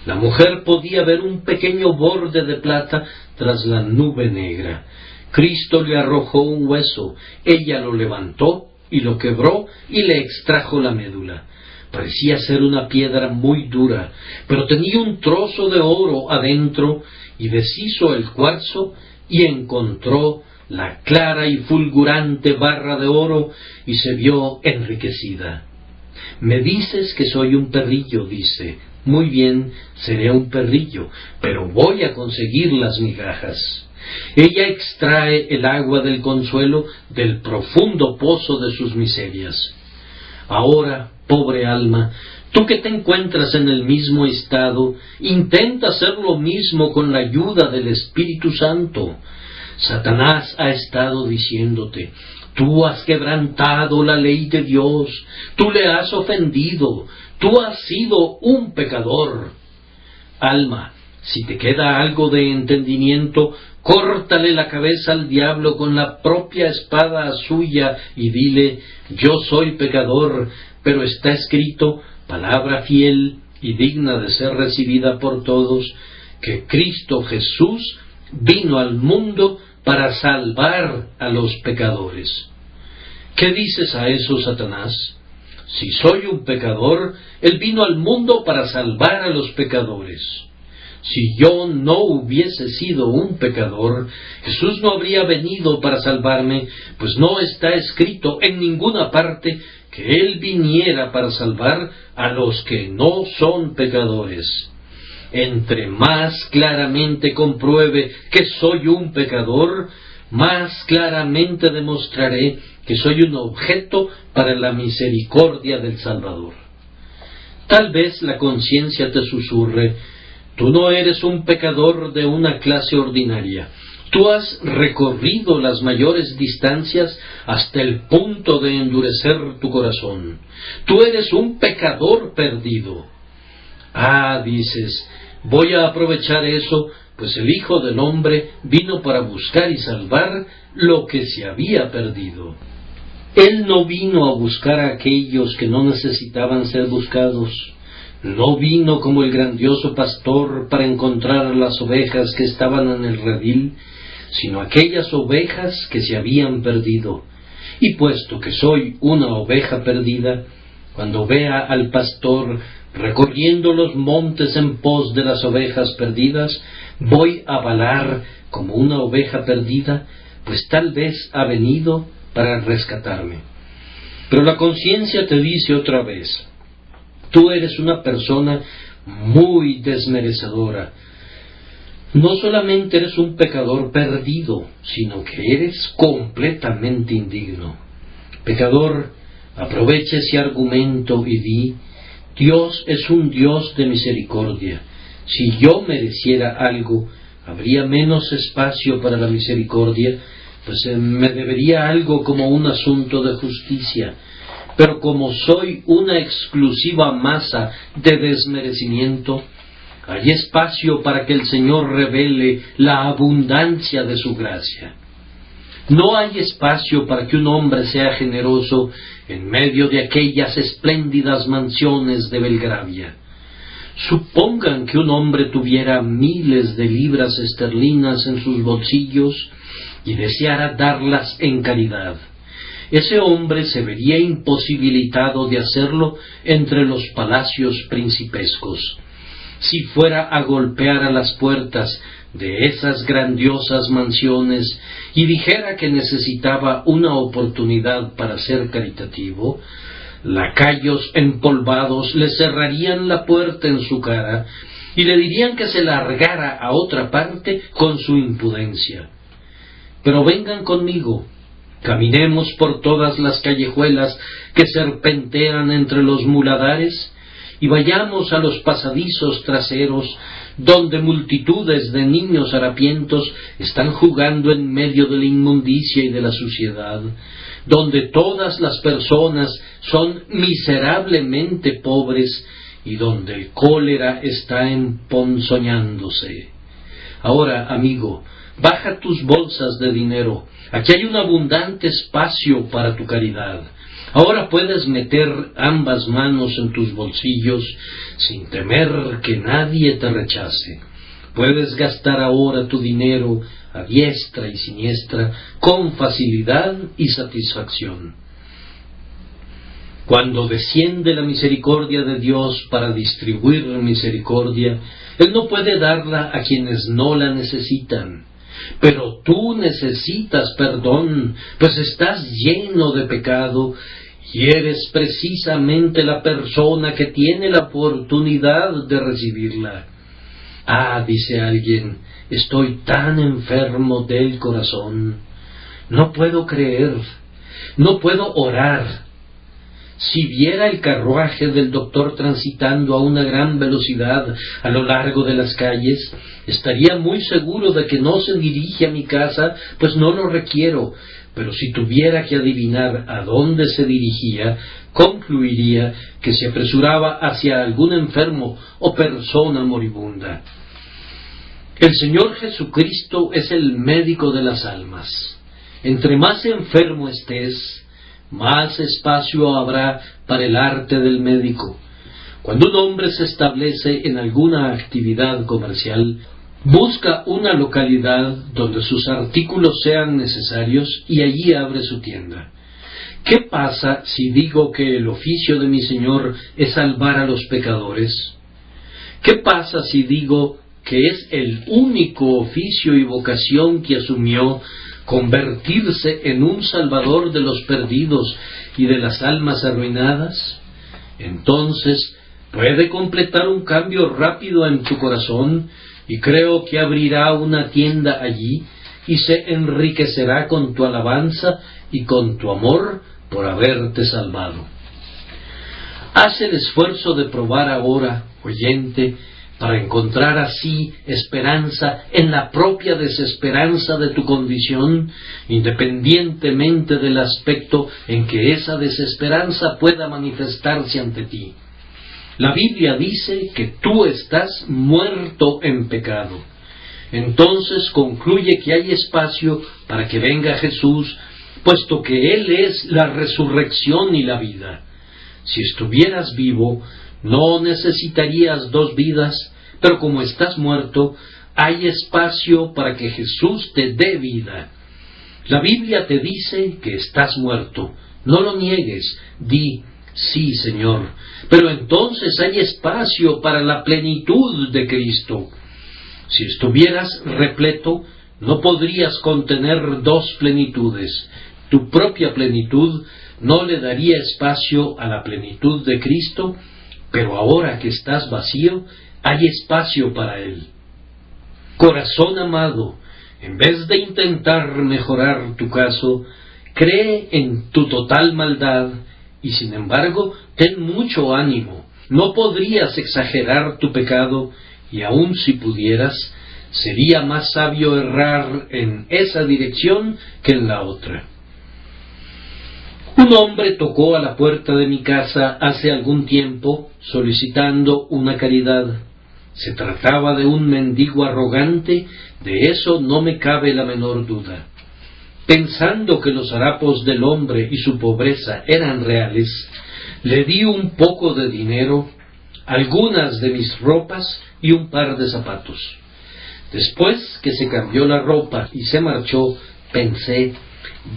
La mujer podía ver un pequeño borde de plata tras la nube negra. Cristo le arrojó un hueso, ella lo levantó y lo quebró y le extrajo la médula. Parecía ser una piedra muy dura, pero tenía un trozo de oro adentro, y deshizo el cuarzo y encontró la clara y fulgurante barra de oro, y se vio enriquecida. Me dices que soy un perrillo, dice. Muy bien, seré un perrillo, pero voy a conseguir las migajas. Ella extrae el agua del consuelo del profundo pozo de sus miserias. Ahora, pobre alma, Tú que te encuentras en el mismo estado, intenta hacer lo mismo con la ayuda del Espíritu Santo. Satanás ha estado diciéndote: tú has quebrantado la ley de Dios, tú le has ofendido, tú has sido un pecador. Alma, si te queda algo de entendimiento, córtale la cabeza al diablo con la propia espada suya y dile: yo soy pecador, pero está escrito, palabra fiel y digna de ser recibida por todos, que Cristo Jesús vino al mundo para salvar a los pecadores. ¿Qué dices a eso, Satanás? Si soy un pecador, Él vino al mundo para salvar a los pecadores. Si yo no hubiese sido un pecador, Jesús no habría venido para salvarme, pues no está escrito en ninguna parte que Él viniera para salvar a los que no son pecadores. Entre más claramente compruebe que soy un pecador, más claramente demostraré que soy un objeto para la misericordia del Salvador. Tal vez la conciencia te susurre: tú no eres un pecador de una clase ordinaria. Tú has recorrido las mayores distancias hasta el punto de endurecer tu corazón. Tú eres un pecador perdido. Ah, dices, voy a aprovechar eso, pues el Hijo del Hombre vino para buscar y salvar lo que se había perdido. Él no vino a buscar a aquellos que no necesitaban ser buscados. No vino como el grandioso pastor para encontrar las ovejas que estaban en el redil, sino aquellas ovejas que se habían perdido. Y puesto que soy una oveja perdida, cuando vea al pastor recorriendo los montes en pos de las ovejas perdidas, voy a valar como una oveja perdida, pues tal vez ha venido para rescatarme. Pero la conciencia te dice otra vez: tú eres una persona muy desmerecedora. No solamente eres un pecador perdido, sino que eres completamente indigno. Pecador, aprovecha ese argumento y di: Dios es un Dios de misericordia. Si yo mereciera algo, habría menos espacio para la misericordia, pues me debería algo como un asunto de justicia. Pero como soy una exclusiva masa de desmerecimiento, hay espacio para que el Señor revele la abundancia de su gracia. No hay espacio para que un hombre sea generoso en medio de aquellas espléndidas mansiones de Belgravia. Supongan que un hombre tuviera miles de libras esterlinas en sus bolsillos y deseara darlas en caridad. Ese hombre se vería imposibilitado de hacerlo entre los palacios principescos. Si fuera a golpear a las puertas de esas grandiosas mansiones y dijera que necesitaba una oportunidad para ser caritativo, lacayos empolvados le cerrarían la puerta en su cara y le dirían que se largara a otra parte con su impudencia. Pero vengan conmigo, caminemos por todas las callejuelas que serpentean entre los muladares y vayamos a los pasadizos traseros donde multitudes de niños harapientos están jugando en medio de la inmundicia y de la suciedad, donde todas las personas son miserablemente pobres y donde el cólera está emponzoñándose. Ahora, amigo, baja tus bolsas de dinero. Aquí hay un abundante espacio para tu caridad. Ahora puedes meter ambas manos en tus bolsillos sin temer que nadie te rechace. Puedes gastar ahora tu dinero a diestra y siniestra con facilidad y satisfacción. Cuando desciende la misericordia de Dios para distribuir misericordia, Él no puede darla a quienes no la necesitan. Pero tú necesitas perdón, pues estás lleno de pecado y eres precisamente la persona que tiene la oportunidad de recibirla. Ah, dice alguien, estoy tan enfermo del corazón, no puedo creer, no puedo orar. Si viera el carruaje del doctor transitando a una gran velocidad a lo largo de las calles, estaría muy seguro de que no se dirige a mi casa, pues no lo requiero. Pero si tuviera que adivinar a dónde se dirigía, concluiría que se apresuraba hacia algún enfermo o persona moribunda. El Señor Jesucristo es el médico de las almas. Entre más enfermo estés, más espacio habrá para el arte del médico. Cuando un hombre se establece en alguna actividad comercial, busca una localidad donde sus artículos sean necesarios y allí abre su tienda. ¿Qué pasa si digo que el oficio de mi Señor es salvar a los pecadores? ¿Qué pasa si digo que es el único oficio y vocación que asumió, convertirse en un salvador de los perdidos y de las almas arruinadas? Entonces puede completar un cambio rápido en tu corazón, y creo que abrirá una tienda allí y se enriquecerá con tu alabanza y con tu amor por haberte salvado. Haz el esfuerzo de probar ahora, oyente, para encontrar así esperanza en la propia desesperanza de tu condición, independientemente del aspecto en que esa desesperanza pueda manifestarse ante ti. La Biblia dice que tú estás muerto en pecado. Entonces concluye que hay espacio para que venga Jesús, puesto que Él es la resurrección y la vida. Si estuvieras vivo, no necesitarías dos vidas, pero como estás muerto, hay espacio para que Jesús te dé vida. La Biblia te dice que estás muerto. No lo niegues, di: sí, Señor. Pero entonces hay espacio para la plenitud de Cristo. Si estuvieras repleto, no podrías contener dos plenitudes. Tu propia plenitud no le daría espacio a la plenitud de Cristo, pero ahora que estás vacío, hay espacio para Él. Corazón amado, en vez de intentar mejorar tu caso, cree en tu total maldad y sin embargo ten mucho ánimo. No podrías exagerar tu pecado, y aun si pudieras, sería más sabio errar en esa dirección que en la otra. Un hombre tocó a la puerta de mi casa hace algún tiempo solicitando una caridad. Se trataba de un mendigo arrogante, de eso no me cabe la menor duda. Pensando que los harapos del hombre y su pobreza eran reales, le di un poco de dinero, algunas de mis ropas y un par de zapatos. Después que se cambió la ropa y se marchó, pensé: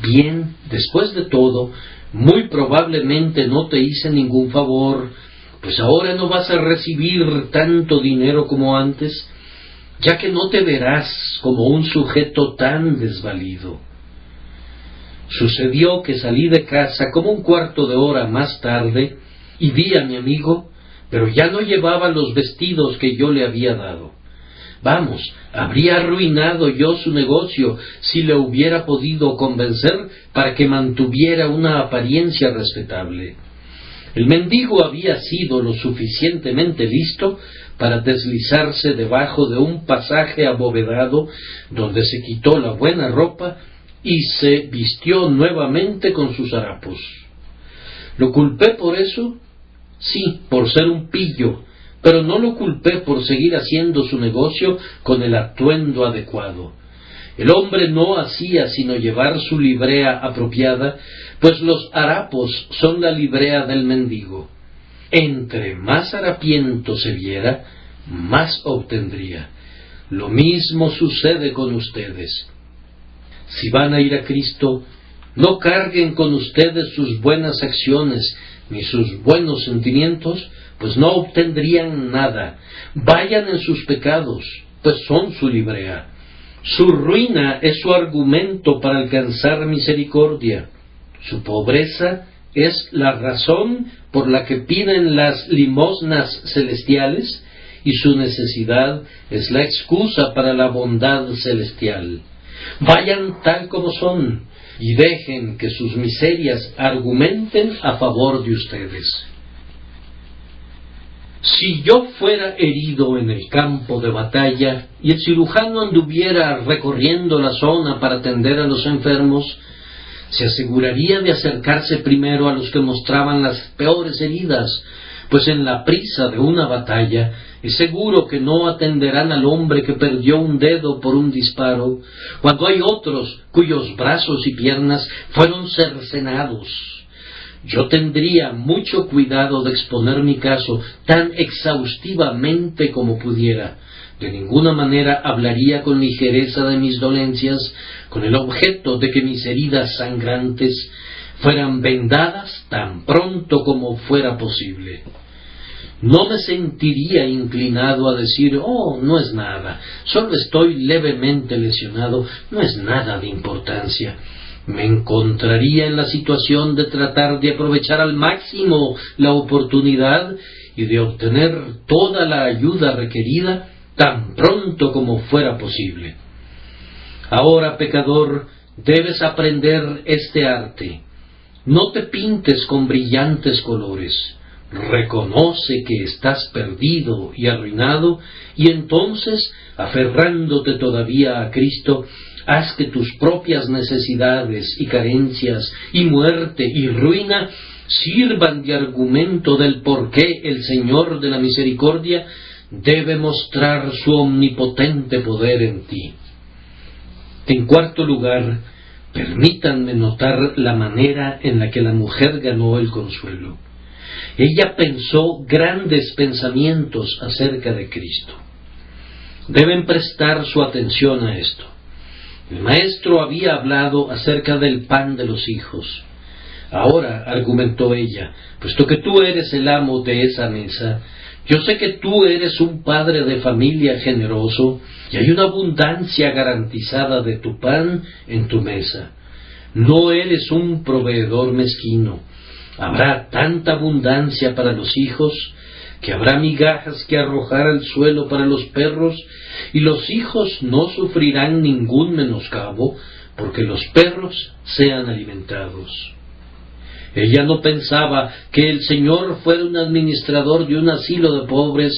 bien, después de todo, muy probablemente no te hice ningún favor, pues ahora no vas a recibir tanto dinero como antes, ya que no te verás como un sujeto tan desvalido. Sucedió que salí de casa como un cuarto de hora más tarde y vi a mi amigo, pero ya no llevaba los vestidos que yo le había dado. Vamos, habría arruinado yo su negocio si le hubiera podido convencer para que mantuviera una apariencia respetable. El mendigo había sido lo suficientemente listo para deslizarse debajo de un pasaje abovedado, donde se quitó la buena ropa y se vistió nuevamente con sus harapos. ¿Lo culpé por eso? Sí, por ser un pillo, pero no lo culpé por seguir haciendo su negocio con el atuendo adecuado. El hombre no hacía sino llevar su librea apropiada, pues los harapos son la librea del mendigo. Entre más harapiento se viera, más obtendría. Lo mismo sucede con ustedes. Si van a ir a Cristo, no carguen con ustedes sus buenas acciones ni sus buenos sentimientos, pues no obtendrían nada. Vayan en sus pecados, pues son su librea. Su ruina es su argumento para alcanzar misericordia. Su pobreza es la razón por la que piden las limosnas celestiales, y su necesidad es la excusa para la bondad celestial. Vayan tal como son y dejen que sus miserias argumenten a favor de ustedes. Si yo fuera herido en el campo de batalla y el cirujano anduviera recorriendo la zona para atender a los enfermos, se aseguraría de acercarse primero a los que mostraban las peores heridas, pues en la prisa de una batalla es seguro que no atenderán al hombre que perdió un dedo por un disparo, cuando hay otros cuyos brazos y piernas fueron cercenados. Yo tendría mucho cuidado de exponer mi caso tan exhaustivamente como pudiera. De ninguna manera hablaría con ligereza de mis dolencias, con el objeto de que mis heridas sangrantes fueran vendadas tan pronto como fuera posible. No me sentiría inclinado a decir, oh, no es nada, solo estoy levemente lesionado, no es nada de importancia. Me encontraría en la situación de tratar de aprovechar al máximo la oportunidad y de obtener toda la ayuda requerida tan pronto como fuera posible. Ahora, pecador, debes aprender este arte. No te pintes con brillantes colores. Reconoce que estás perdido y arruinado, y entonces, aferrándote todavía a Cristo, haz que tus propias necesidades y carencias y muerte y ruina sirvan de argumento del por qué el Señor de la Misericordia debe mostrar su omnipotente poder en ti. En cuarto lugar, permítanme notar la manera en la que la mujer ganó el consuelo. Ella pensó grandes pensamientos acerca de Cristo. Deben prestar su atención a esto. El maestro había hablado acerca del pan de los hijos. Ahora, argumentó ella, puesto que tú eres el amo de esa mesa, yo sé que tú eres un padre de familia generoso y hay una abundancia garantizada de tu pan en tu mesa. No eres un proveedor mezquino. Habrá tanta abundancia para los hijos que habrá migajas que arrojar al suelo para los perros, y los hijos no sufrirán ningún menoscabo porque los perros sean alimentados. Ella no pensaba que el Señor fuera un administrador de un asilo de pobres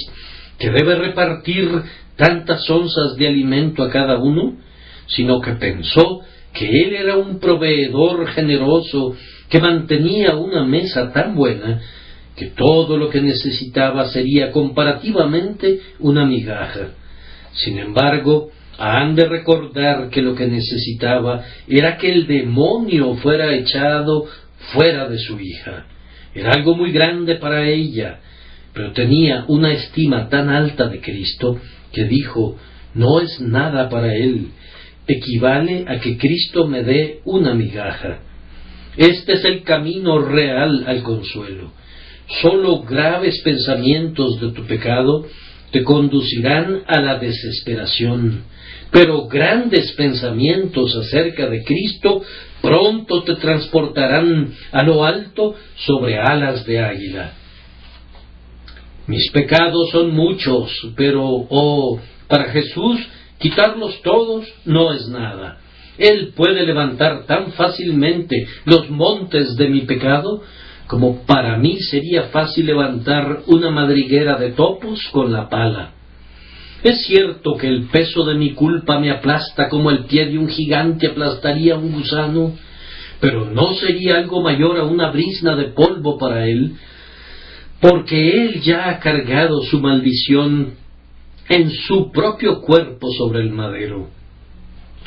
que debe repartir tantas onzas de alimento a cada uno, sino que pensó que Él era un proveedor generoso que mantenía una mesa tan buena que todo lo que necesitaba sería comparativamente una migaja. Sin embargo, han de recordar que lo que necesitaba era que el demonio fuera echado fuera de su hija. Era algo muy grande para ella, pero tenía una estima tan alta de Cristo que dijo, no es nada para él, equivale a que Cristo me dé una migaja. Este es el camino real al consuelo. Solo graves pensamientos de tu pecado te conducirán a la desesperación, pero grandes pensamientos acerca de Cristo pronto te transportarán a lo alto sobre alas de águila. Mis pecados son muchos, pero, para Jesús, quitarlos todos no es nada. Él puede levantar tan fácilmente los montes de mi pecado como para mí sería fácil levantar una madriguera de topos con la pala. Es cierto que el peso de mi culpa me aplasta como el pie de un gigante aplastaría a un gusano, pero no sería algo mayor a una brizna de polvo para él, porque él ya ha cargado su maldición en su propio cuerpo sobre el madero.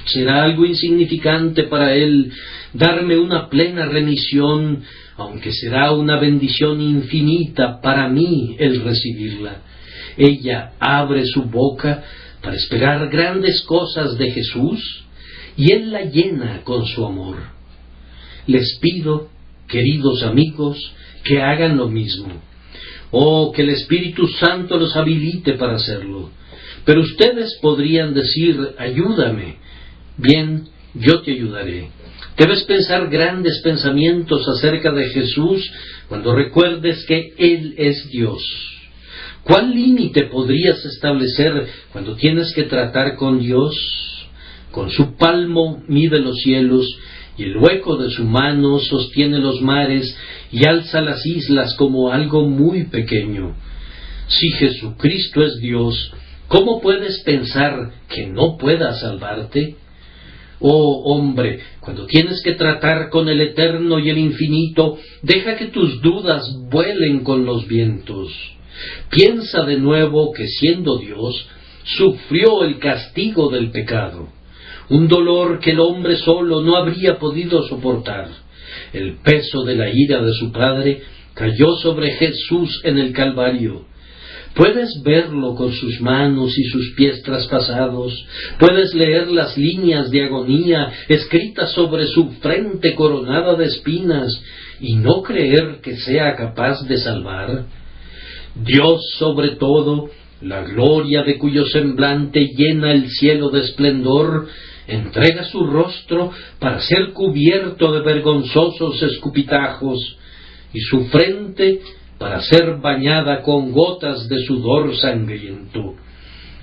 Será algo insignificante para él darme una plena remisión, aunque será una bendición infinita para mí el recibirla. Ella abre su boca para esperar grandes cosas de Jesús, y Él la llena con su amor. Les pido, queridos amigos, que hagan lo mismo. Que el Espíritu Santo los habilite para hacerlo. Pero ustedes podrían decir, ayúdame. Bien, yo te ayudaré. Debes pensar grandes pensamientos acerca de Jesús cuando recuerdes que Él es Dios. ¿Cuál límite podrías establecer cuando tienes que tratar con Dios? Con su palmo mide los cielos, y el hueco de su mano sostiene los mares y alza las islas como algo muy pequeño. Si Jesucristo es Dios, ¿cómo puedes pensar que no pueda salvarte? Oh hombre, cuando tienes que tratar con el Eterno y el Infinito, deja que tus dudas vuelen con los vientos. Piensa de nuevo que siendo Dios, sufrió el castigo del pecado, un dolor que el hombre solo no habría podido soportar. El peso de la ira de su Padre cayó sobre Jesús en el Calvario. Puedes verlo con sus manos y sus pies traspasados, puedes leer las líneas de agonía escritas sobre su frente coronada de espinas y no creer que sea capaz de salvar. Dios sobre todo, la gloria de cuyo semblante llena el cielo de esplendor, entrega su rostro para ser cubierto de vergonzosos escupitajos, y su frente para ser bañada con gotas de sudor sangriento.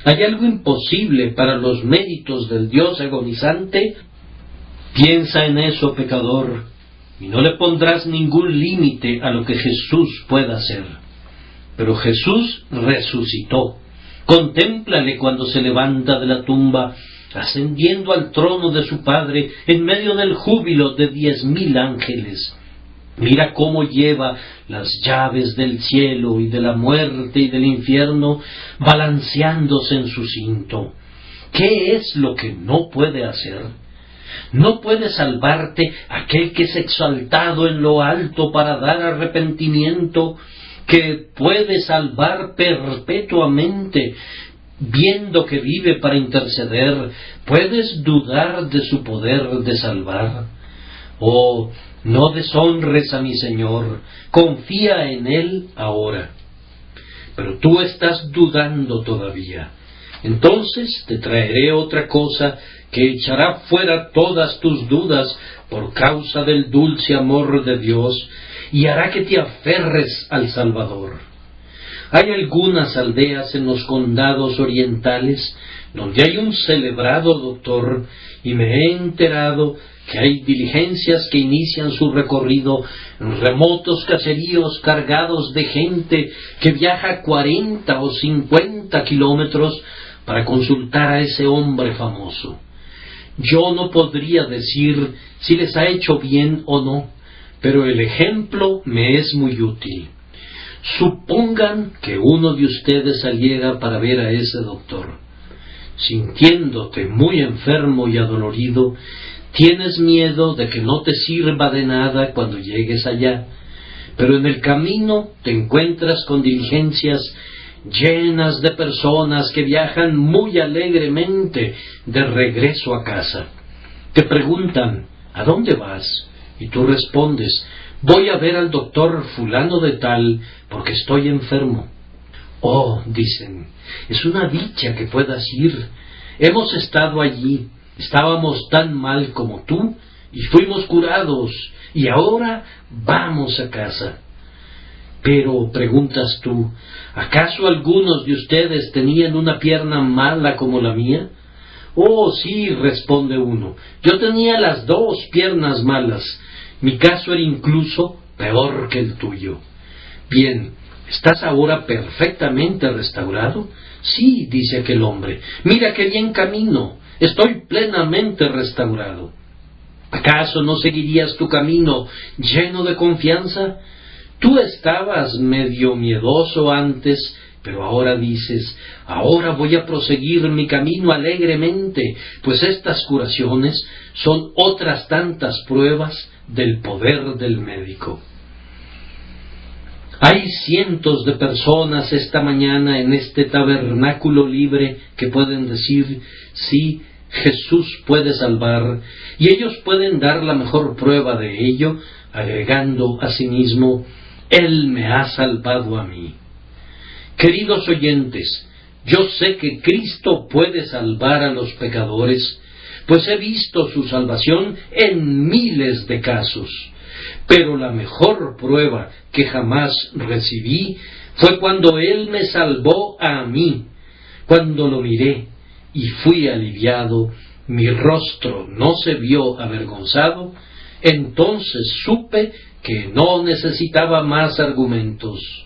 ¿Hay algo imposible para los méritos del Dios agonizante? Piensa en eso, pecador, y no le pondrás ningún límite a lo que Jesús pueda hacer. Pero Jesús resucitó. Contémplale cuando se levanta de la tumba, ascendiendo al trono de su Padre en medio del júbilo de 10,000 ángeles. Mira cómo lleva las llaves del cielo y de la muerte y del infierno balanceándose en su cinto. ¿Qué es lo que no puede hacer? No puede salvarte aquel que es exaltado en lo alto para dar arrepentimiento, que puede salvar perpetuamente, viendo que vive para interceder. ¿Puedes dudar de su poder de salvar? Oh, no deshonres a mi Señor, confía en Él ahora. Pero tú estás dudando todavía. Entonces te traeré otra cosa que echará fuera todas tus dudas por causa del dulce amor de Dios y hará que te aferres al Salvador. Hay algunas aldeas en los condados orientales donde hay un celebrado doctor, y me he enterado que hay diligencias que inician su recorrido en remotos caseríos cargados de gente que viaja 40 o 50 kilómetros para consultar a ese hombre famoso. Yo no podría decir si les ha hecho bien o no, pero el ejemplo me es muy útil. Supongan que uno de ustedes saliera para ver a ese doctor. Sintiéndote muy enfermo y adolorido, tienes miedo de que no te sirva de nada cuando llegues allá, pero en el camino te encuentras con diligencias llenas de personas que viajan muy alegremente de regreso a casa. Te preguntan, ¿a dónde vas? Y tú respondes, voy a ver al doctor fulano de tal porque estoy enfermo. Oh, dicen, es una dicha que puedas ir. Hemos estado allí, estábamos tan mal como tú y fuimos curados, y ahora vamos a casa. Pero, preguntas tú, ¿acaso algunos de ustedes tenían una pierna mala como la mía? Oh, sí, responde uno, yo tenía las 2 piernas malas. Mi caso era incluso peor que el tuyo. Bien, ¿estás ahora perfectamente restaurado? Sí, dice aquel hombre, mira qué bien camino, estoy plenamente restaurado. ¿Acaso no seguirías tu camino lleno de confianza? Tú estabas medio miedoso antes, pero ahora dices, ahora voy a proseguir mi camino alegremente, pues estas curaciones son otras tantas pruebas del poder del médico. Hay cientos de personas esta mañana en este tabernáculo libre que pueden decir, sí, Jesús puede salvar, y ellos pueden dar la mejor prueba de ello, agregando a sí mismo, Él me ha salvado a mí. Queridos oyentes, yo sé que Cristo puede salvar a los pecadores, pues he visto su salvación en miles de casos. Pero la mejor prueba que jamás recibí fue cuando Él me salvó a mí, cuando lo miré y fui aliviado mi rostro no se vio avergonzado, entonces supe que no necesitaba más argumentos.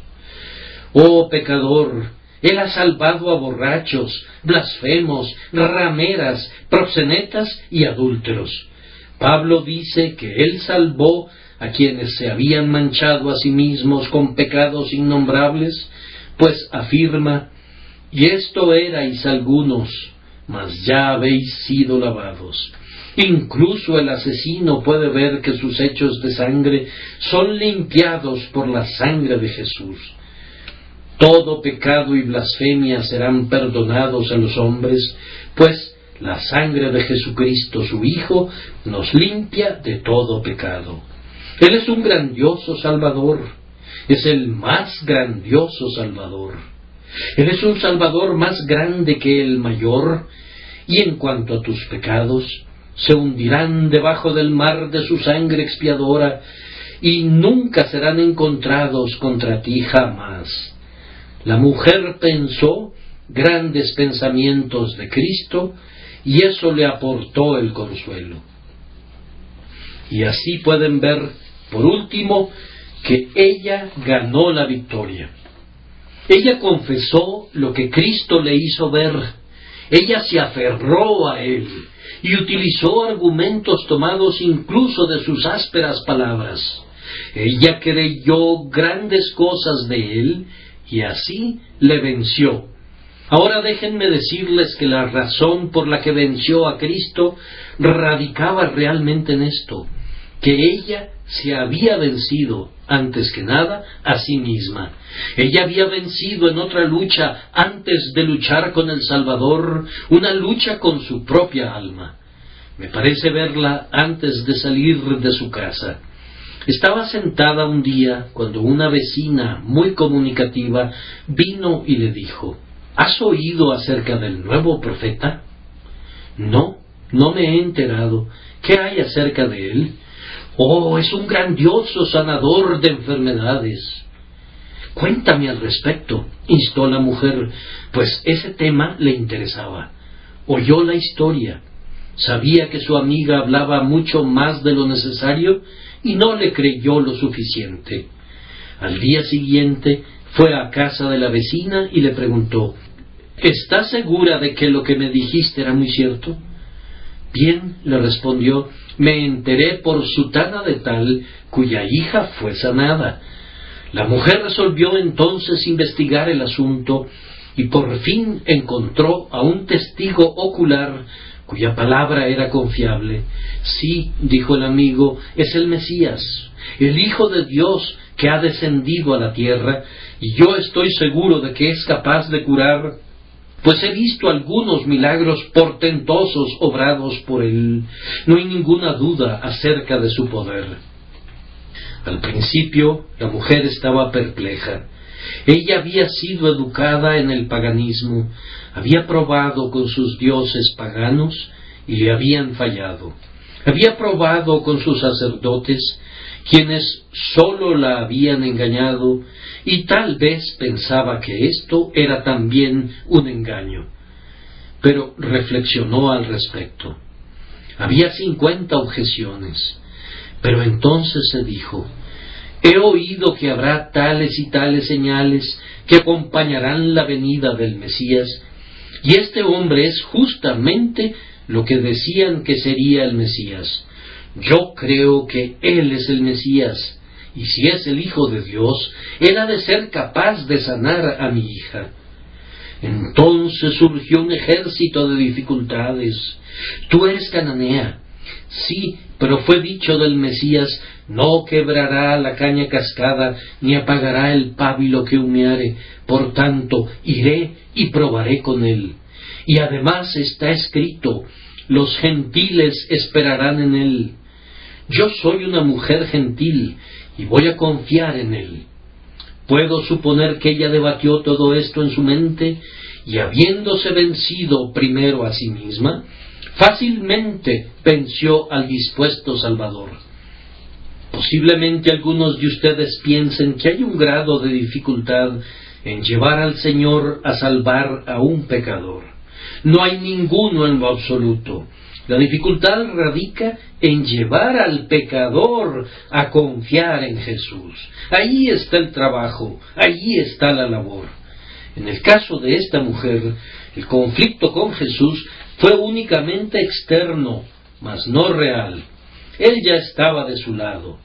Oh pecador, Él ha salvado a borrachos, blasfemos, rameras, proxenetas y adúlteros. Pablo dice que Él salvó a quienes se habían manchado a sí mismos con pecados innombrables, pues afirma, y esto erais algunos, mas ya habéis sido lavados. Incluso el asesino puede ver que sus hechos de sangre son limpiados por la sangre de Jesús. Todo pecado y blasfemia serán perdonados a los hombres, pues la sangre de Jesucristo, su Hijo, nos limpia de todo pecado. Él es un grandioso Salvador, es el más grandioso Salvador. Él es un Salvador más grande que el mayor, y en cuanto a tus pecados, se hundirán debajo del mar de su sangre expiadora, y nunca serán encontrados contra ti jamás. La mujer pensó grandes pensamientos de Cristo, y eso le aportó el consuelo. Y así pueden ver, por último, que ella ganó la victoria. Ella confesó lo que Cristo le hizo ver. Ella se aferró a Él y utilizó argumentos tomados incluso de sus ásperas palabras. Ella creyó grandes cosas de Él y así le venció. Ahora déjenme decirles que la razón por la que venció a Cristo radicaba realmente en esto, que ella se había vencido, antes que nada, a sí misma. Ella había vencido en otra lucha antes de luchar con el Salvador, una lucha con su propia alma. Me parece verla antes de salir de su casa. Estaba sentada un día cuando una vecina muy comunicativa vino y le dijo, ¿has oído acerca del nuevo profeta? No, no me he enterado. ¿Qué hay acerca de él? Oh, es un grandioso sanador de enfermedades. Cuéntame al respecto, instó la mujer, pues ese tema le interesaba. Oyó la historia. Sabía que su amiga hablaba mucho más de lo necesario y no le creyó lo suficiente. Al día siguiente fue a casa de la vecina y le preguntó, ¿estás segura de que lo que me dijiste era muy cierto? Bien, le respondió, me enteré por sutana de tal, cuya hija fue sanada. La mujer resolvió entonces investigar el asunto y por fin encontró a un testigo ocular cuya palabra era confiable. Sí, dijo el amigo, es el Mesías, el Hijo de Dios que ha descendido a la tierra, y yo estoy seguro de que es capaz de curar, pues he visto algunos milagros portentosos obrados por él. No hay ninguna duda acerca de su poder. Al principio, la mujer estaba perpleja. Ella había sido educada en el paganismo, había probado con sus dioses paganos y le habían fallado. Había probado con sus sacerdotes, quienes sólo la habían engañado, y tal vez pensaba que esto era también un engaño. Pero reflexionó al respecto. Había 50 objeciones, pero entonces se dijo, he oído que habrá tales y tales señales que acompañarán la venida del Mesías, y este hombre es justamente lo que decían que sería el Mesías. Yo creo que Él es el Mesías, y si es el Hijo de Dios, Él ha de ser capaz de sanar a mi hija. Entonces surgió un ejército de dificultades. Tú eres cananea. Sí, pero fue dicho del Mesías, no quebrará la caña cascada, ni apagará el pábilo que humeare. Por tanto, iré y probaré con él. Y además está escrito, los gentiles esperarán en él. Yo soy una mujer gentil, y voy a confiar en él. Puedo suponer que ella debatió todo esto en su mente, y habiéndose vencido primero a sí misma, fácilmente venció al dispuesto Salvador. Posiblemente algunos de ustedes piensen que hay un grado de dificultad en llevar al Señor a salvar a un pecador. No hay ninguno en lo absoluto. La dificultad radica en llevar al pecador a confiar en Jesús. Ahí está el trabajo, ahí está la labor. En el caso de esta mujer, el conflicto con Jesús fue únicamente externo, mas no real. Él ya estaba de su lado.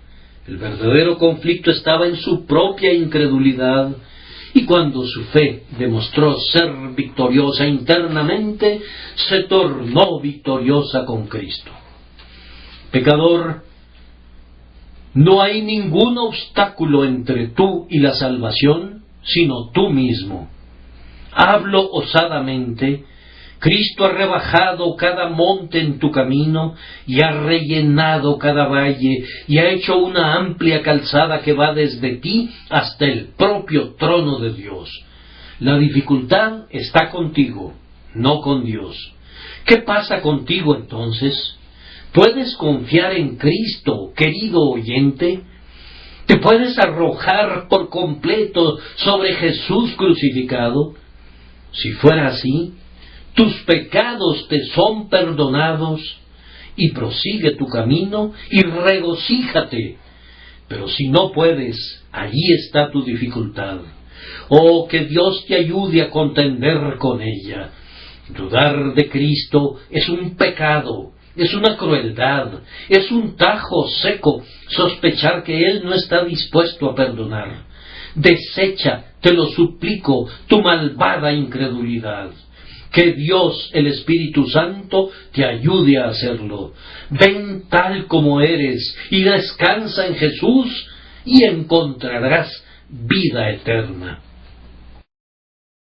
El verdadero conflicto estaba en su propia incredulidad, y cuando su fe demostró ser victoriosa internamente, se tornó victoriosa con Cristo. Pecador, no hay ningún obstáculo entre tú y la salvación, sino tú mismo. Hablo osadamente. Cristo ha rebajado cada monte en tu camino y ha rellenado cada valle y ha hecho una amplia calzada que va desde ti hasta el propio trono de Dios. La dificultad está contigo, no con Dios. ¿Qué pasa contigo entonces? ¿Puedes confiar en Cristo, querido oyente? ¿Te puedes arrojar por completo sobre Jesús crucificado? Si fuera así, tus pecados te son perdonados, y prosigue tu camino y regocíjate. Pero si no puedes, allí está tu dificultad. Oh, que Dios te ayude a contender con ella. Dudar de Cristo es un pecado, es una crueldad, es un tajo seco sospechar que Él no está dispuesto a perdonar. Desecha, te lo suplico, tu malvada incredulidad. Que Dios, el Espíritu Santo, te ayude a hacerlo. Ven tal como eres y descansa en Jesús y encontrarás vida eterna.